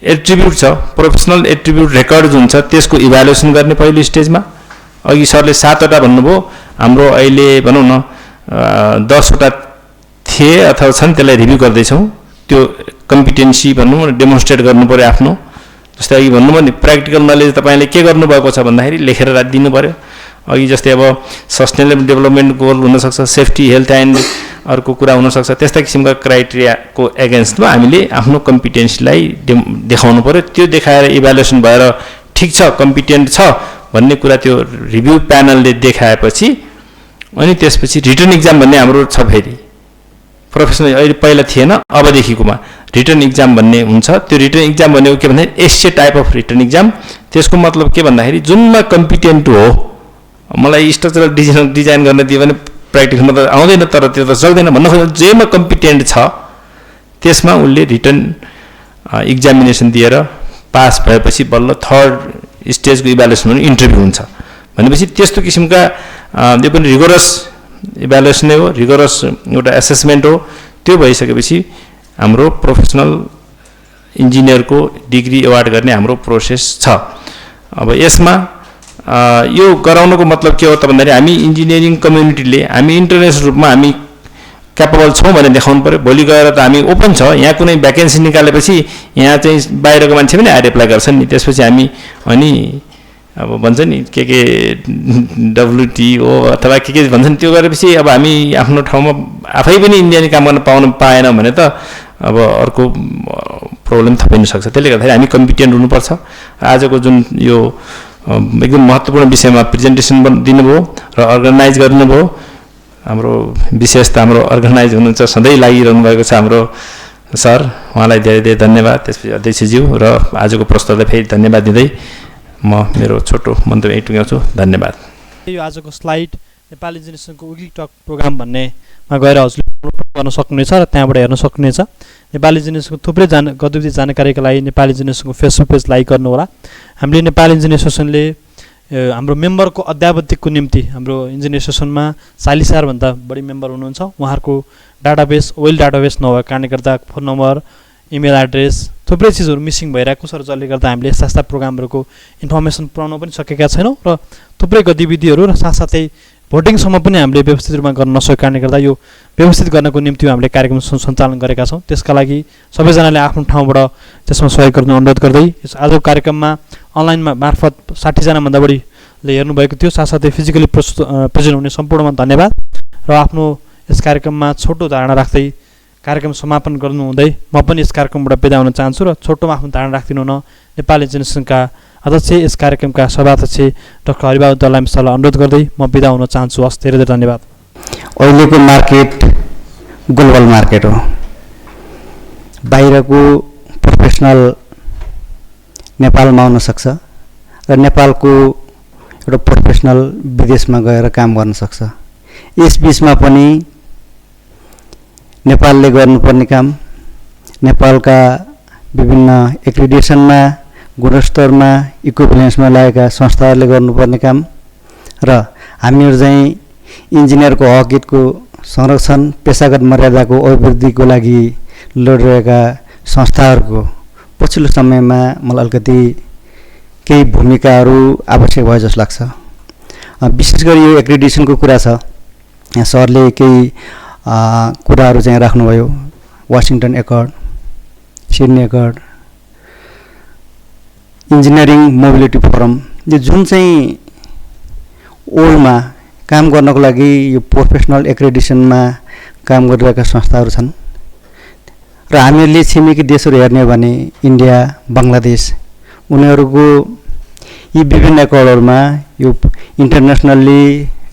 एट्रिब्युट छ, प्रोफेसनल एट्रिब्युट रेकर्ड जुन छ त्यसको इभ्यालुएसन गर्ने पहिलो स्टेजमा। अघि सरले 7वटा भन्नुभयो, हाम्रो अहिले भनौँ न 10वटा थिए अथवा छन्, त्यसलाई रिभ्यू गर्दैछौँ। त्यो कम्पिटेन्सी भनौँ न डेमोन्स्ट्रेट गर्नु पऱ्यो आफ्नो। जस्तै अघि भन्नुभयो नि प्र्याक्टिकल नलेज तपाईँले के गर्नुभएको छ भन्दाखेरि लेखेर दिनु पऱ्यो। अघि जस्तै अब सस्टेनेबल डेभलपमेन्ट गोल हुनसक्छ, सेफ्टी हेल्थ एन्ड अर्को कुरा हुनसक्छ, त्यस्ता किसिमका क्राइटेरियाको एगेन्स्टमा हामीले आफ्नो कम्पिटेन्सीलाई देखाउनु पऱ्यो। त्यो देखाएर इभ्यालुएसन भएर ठिक छ कम्पिटेन्ट छ भन्ने कुरा त्यो रिभ्यू प्यानलले देखाएपछि अनि त्यसपछि रिटर्न इक्जाम भन्ने हाम्रो छ। फेरि प्रोफेसनल अहिले पहिला थिएन, अबदेखिकोमा रिटर्न इक्जाम भन्ने हुन्छ। त्यो रिटर्न इक्जाम भनेको के भन्दाखेरि essay type of written exam. त्यसको मतलब के भन्दाखेरि जुनमा कम्पिटेन्ट हो, मलाई स्ट्रक्चरल डिजाइन गर्न दियो भने प्र्याक्टिकलमा त आउँदैन, तर त्यो त सक्दैन। भन्न खोज्दा जेमा कम्पिटेन्ट छ त्यसमा उसले रिटर्न इक्जामिनेसन दिएर पास भएपछि बल्ल 3rd स्टेजको इभ्यालुएसन भने इन्टरभ्यू हुन्छ। भनेपछि त्यस्तो किसिमका यो पनि रिगोरस इभ्यालुएसन नै हो, रिगोरस एउटा एसेसमेन्ट हो। त्यो भइसकेपछि हाम्रो प्रोफेसनल इन्जिनियरको डिग्री एवार्ड गर्ने हाम्रो प्रोसेस छ। अब यसमा यो गराउनको मतलब के हो त भन्दाखेरि हामी इन्जिनियरिङ कम्युनिटीले हामी इन्टरनेसनल रूपमा हामी क्यापेबल छौँ भनेर देखाउनु पऱ्यो। भोलि गएर त हामी ओपन छ, यहाँ कुनै भ्याकेन्सी निकालेपछि यहाँ चाहिँ बाहिरको मान्छे पनि आएर एप्लाई गर्छन् नि, त्यसपछि हामी अनि अब भन्छ नि के WTO अथवा के भन्छन् त्यो गरेपछि अब हामी आफ्नो ठाउँमा आफै पनि इन्जिनियरिङ काम गर्न पाएनौँ भने त अब अर्को प्रब्लम थपिन सक्छ। त्यसले गर्दाखेरि हामी कम्पिटेन्ट हुनुपर्छ। आजको जुन यो एकदम महत्त्वपूर्ण विषयमा प्रेजेन्टेसन दिनुभयो र अर्गनाइज गर्नुभयो, हाम्रो विशेष त हाम्रो अर्गनाइज हुनुहुन्छ, सधैँ लागिरहनु भएको छ हाम्रो सर, उहाँलाई धेरै धेरै धन्यवाद। त्यसपछि अध्यक्षज्यू र आजको प्रस्तावलाई फेरि धन्यवाद दिँदै म मेरो छोटो मन्तव्य यहीँ टुङ्ग्याउँछु। धन्यवाद। यो आजको स्लाइड नेपाल इन्जिनियर्सको विकली टक प्रोग्राम भन्नेमा गएर हजुरले गर्न सक्नुहुनेछ र त्यहाँबाट हेर्न सक्नुहुनेछ। नेपाल इन्जिनियर्सको थुप्रै गतिविधि जानकारीका लागि नेपाल इन्जिनियर्सको फेसबुक पेज लाइक गर्नुहोला। हामीले नेपाल इन्जिनियर्स एसोसिएसनले हाम्रो मेम्बरको अध्यावधिकको निम्ति हाम्रो इन्जिनियर्स एसोसिएसनमा 40,000 भन्दा बढी मेम्बर हुनुहुन्छ। उहाँहरूको डाटाबेस वेल डाटाबेस नभएको कारणले गर्दा फोन नम्बर, इमेल एड्रेस थुप्रै चिजहरू मिसिङ भइरहेको छ र जसले गर्दा हामीले यस्ता यस्ता प्रोग्रामहरूको इन्फर्मेसन पुऱ्याउन पनि सकेका छैनौँ र थुप्रै गतिविधिहरू र साथसाथै भोटिङसम्म पनि हामीले व्यवस्थित रूपमा गर्न नसकेको कारणले गर्दा यो व्यवस्थित गर्नको निम्ति हामीले कार्यक्रम सञ्चालन गरेका छौँ। त्यसका लागि सबैजनाले आफ्नो ठाउँबाट त्यसमा सहयोग गर्न अनुरोध गर्दै आजको कार्यक्रममा अनलाइनमा मार्फत 60जनाभन्दा बढीले हेर्नुभएको थियो। साथसाथै फिजिकली प्रेजेन्ट हुने सम्पूर्णमा धन्यवाद र आफ्नो यस कार्यक्रममा छोटो धारणा राख्दै कार्यक्रम समापन गर्नुहुँदै म पनि यस कार्यक्रमबाट बिदा हुन चाहन्छु र छोटोमा आफ्नो धारणा राखिदिनु न नेपाल इन्जिनियर्सका अध्यक्ष यस कार्यक्रमका सभाध्यक्ष डाक्टर हरिबहादुर दलाम सरलाई अनुरोध गर्दै म बिदा हुन चाहन्छु। हस्, धेरै धेरै धन्यवाद। अहिलेको मार्केट ग्लोबल मार्केट हो। बाहिरको प्रोफेसनल नेपालमा आउन सक्छ र नेपालको एउटा प्रोफेसनल विदेशमा गएर काम गर्न सक्छ। यस बिचमा पनि नेपालले गर्नुपर्ने काम, नेपालका विभिन्न एक्रिडिटेसनमा, गुणस्तरमा, इक्विभ्यालेन्समा लागेका संस्थाहरूले गर्नुपर्ने काम र हामीहरू चाहिँ इन्जिनियरको हक हितको संरक्षण, पेसागत मर्यादाको अभिवृद्धिको लागि लडिरहेका संस्थाहरूको पछिल्लो समयमा मलाई अलिकति केही भूमिकाहरू आवश्यक भयो जस्तो लाग्छ। विशेष गरी यो एक्रिडिटेसनको कुरा छ, यहाँ सरले केही कुराहरू चाहिँ राख्नुभयो। Washington accord, Sydney accord, engineering mobility forum, यो जुन चाहिँ ओल्डमा काम गर्नको लागि यो प्रोफेसनल एक्रेडिटेसनमा काम गरिरहेका संस्थाहरू छन् र हामीहरूले छिमेकी देशहरू हेर्ने हो भने इन्डिया, बङ्गलादेश, उनीहरूको यी विभिन्न एकर्डहरूमा यो इन्टरनेसनल्ली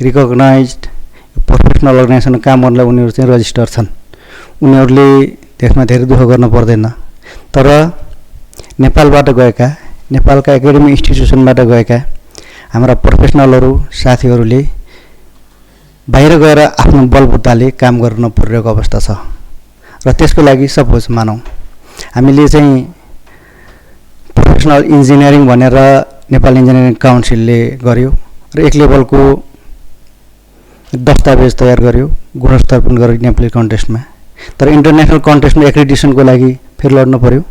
रिकग्नाइज्ड प्रोफेसनल अर्गनाइजेसनमा काम गर्नलाई उनीहरू चाहिँ रजिस्टर छन्। उनीहरूले त्यसमा धेरै दुःख गर्न पर्दैन। तर नेपालबाट गएका, नेपालका एकाडेमिक इन्स्टिट्युसनबाट गएका हाम्रा प्रोफेसनलहरू साथीहरूले बाहिर गएर आफ्नो बलबुताले काम गर्न परिरहेको अवस्था छ र त्यसको लागि सपोज मानौँ हामीले चाहिँ प्रोफेसनल इन्जिनियरिङ भनेर नेपाल इन्जिनियरिङ काउन्सिलले गर्यो र एक लेभलको दस्तावेज तयार गर्यो, गुणस्तर पनि गर्यो नेपाली कन्टेस्टमा। तर इन्टरनेसनल कन्टेस्टमा एक्रिडिटेसनको लागि फेरि लड्नु पर्यो।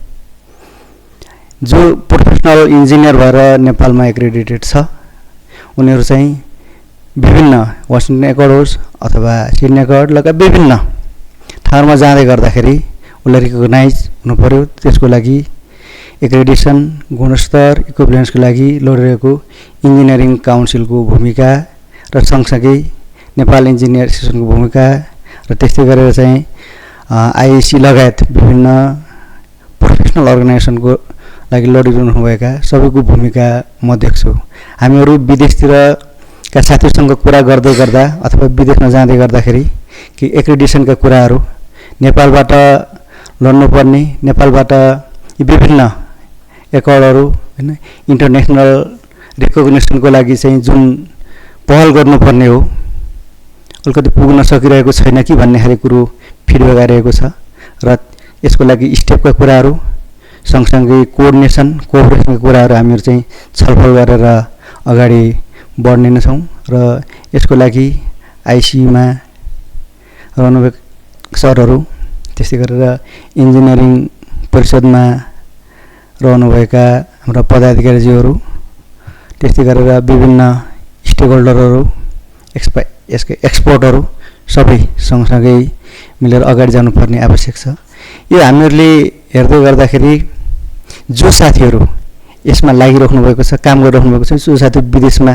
जो प्रोफेसनल इन्जिनियर भएर नेपालमा एक्रेडिटेड छ उनीहरू चाहिँ विभिन्न वासिङटन एकर्ड होस् अथवा सिडनी एकर्ड लगायत विभिन्न ठाउँमा जाँदै गर्दाखेरि उसलाई रिकग्नाइज हुनु पर्यो। त्यसको लागि एक्रेडिटेसन, गुणस्तर, इक्विभ्यालेन्सको लागि लडिरहेको इन्जिनियरिङ काउन्सिलको भूमिका र सँगसँगै नेपाल इन्जिनियर एसोसिएसनको भूमिका र त्यस्तै गरेर चाहिँ आइएसी लगायत विभिन्न प्रोफेसनल अर्गनाइजेसनको लागि लडिरहनुभएका सबैको भूमिका म देख्छु। हामीहरू विदेशतिरका साथीहरूसँग कुरा गर्दै गर्दा अथवा विदेशमा जाँदै गर्दाखेरि कि एक्रेडिटेसनका कुराहरू नेपालबाट लड्नुपर्ने, नेपालबाट यी विभिन्न एकर्डहरू हैन इन्टरनेसनल रिकग्निसनको लागि चाहिँ जुन पहल गर्नुपर्ने हो अलिकति पुग्न सकिरहेको छैन कि भन्ने खाले कुरो फिडब्याक आइरहेको छ र यसको लागि स्टेपका कुराहरू सँगसँगै कोअर्डिनेसन, कोअपरेसनका कुराहरू हामीहरू चाहिँ छलफल गरेर अगाडि बढ्ने नै छौँ र यसको लागि आइसियुमा रहनुभएका सरहरू, त्यस्तै गरेर इन्जिनियरिङ परिषदमा रहनुभएका हाम्रा पदाधिकारीज्यूहरू त्यस्तै गरेर विभिन्न स्टेक होल्डरहरू यसको एक्सपर्टहरू सबै सँगसँगै मिलेर अगाडि जानुपर्ने आवश्यक छ। यो हामीहरूले हेर्दै गर्दाखेरि जो साथीहरू यसमा लागिराख्नु भएको छ, काम गरिराख्नु भएको छ, जो साथीहरू विदेशमा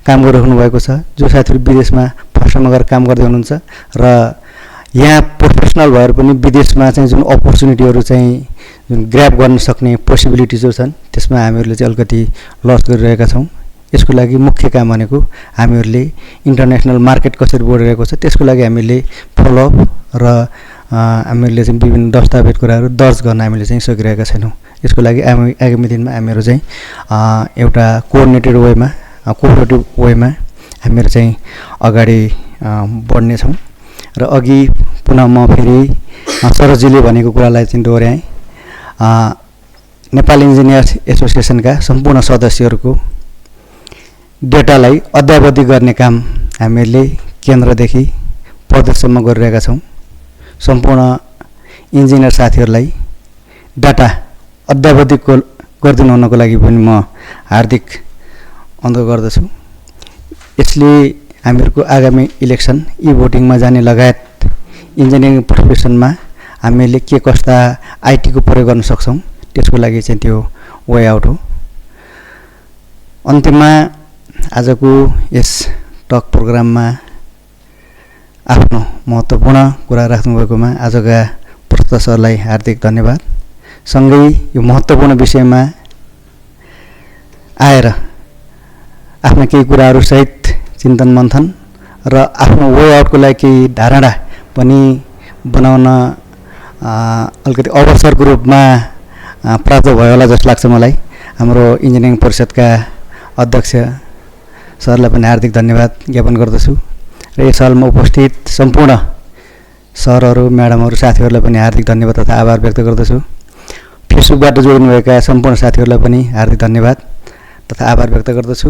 काम गरिराख्नु भएको छ, जो साथीहरू विदेशमा फर्स्ट टाइममा गएर काम गर्दै हुनुहुन्छ र यहाँ प्रोफेसनल भएर पनि विदेशमा चाहिँ जुन अपर्च्युनिटीहरू चाहिँ जुन ग्र्याब गर्न सक्ने पोसिबिलिटिजहरू छन् त्यसमा हामीहरूले चाहिँ अलिकति लस गरिरहेका छौँ। यसको लागि मुख्य काम भनेको हामीहरूले इन्टरनेसनल मार्केट कसरी बढिरहेको छ त्यसको लागि हामीले फलोअप र हामीहरूले चाहिँ विभिन्न दस्तावेज कुराहरू दर्ज गर्न हामीले चाहिँ सकिरहेका छैनौँ। यसको लागि आगामी दिनमा हामीहरू चाहिँ एउटा कोअर्डिनेटेड वेमा कोअपरेटिभ वेमा हामीहरू चाहिँ अगाडि बढ्नेछौँ। र अघि पुनः म फेरि सरजीले भनेको कुरालाई चाहिँ दोहोऱ्याएँ। नेपाल इन्जिनियर्स एसोसिएसनका सम्पूर्ण सदस्यहरूको डेटालाई अद्यावधि गर्ने काम हामीहरूले केन्द्रदेखि प्रदेशसम्म गरिरहेका छौँ। सम्पूर्ण इन्जिनियर साथीहरूलाई डाटा अद्यावधि गरिदिनु हुनको लागि पनि म हार्दिक अनुरोध गर्दछु। यसले हामीहरूको आगामी इलेक्सन भोटिङमा जाने लगायत इन्जिनियरिङ प्रोफेसनमा हामीले के कस्ता आइटीको प्रयोग गर्न सक्छौँ त्यसको लागि चाहिँ त्यो वे आउट हो। अन्त्यमा आजको यस टक प्रोग्राममा आफ्नो महत्त्वपूर्ण कुरा राख्नुभएकोमा आजका प्रस्तुता सरलाई हार्दिक धन्यवाद। सँगै यो महत्त्वपूर्ण विषयमा आएर आफ्ना केही कुराहरू सहित चिन्तन मन्थन र आफ्नो वे आउटको लागि केही धारणा पनि बनाउन अलिकति अवसरको रूपमा प्राप्त भयो होला जस्तो लाग्छ मलाई। हाम्रो इन्जिनियरिङ परिषदका अध्यक्ष सरलाई पनि हार्दिक धन्यवाद ज्ञापन गर्दछु र यस हलमा उपस्थित सम्पूर्ण सरहरू, म्याडमहरू, साथीहरूलाई पनि हार्दिक धन्यवाद तथा आभार व्यक्त गर्दछु। फेसबुकबाट जोड्नुभएका सम्पूर्ण साथीहरूलाई पनि हार्दिक धन्यवाद तथा आभार व्यक्त गर्दछु।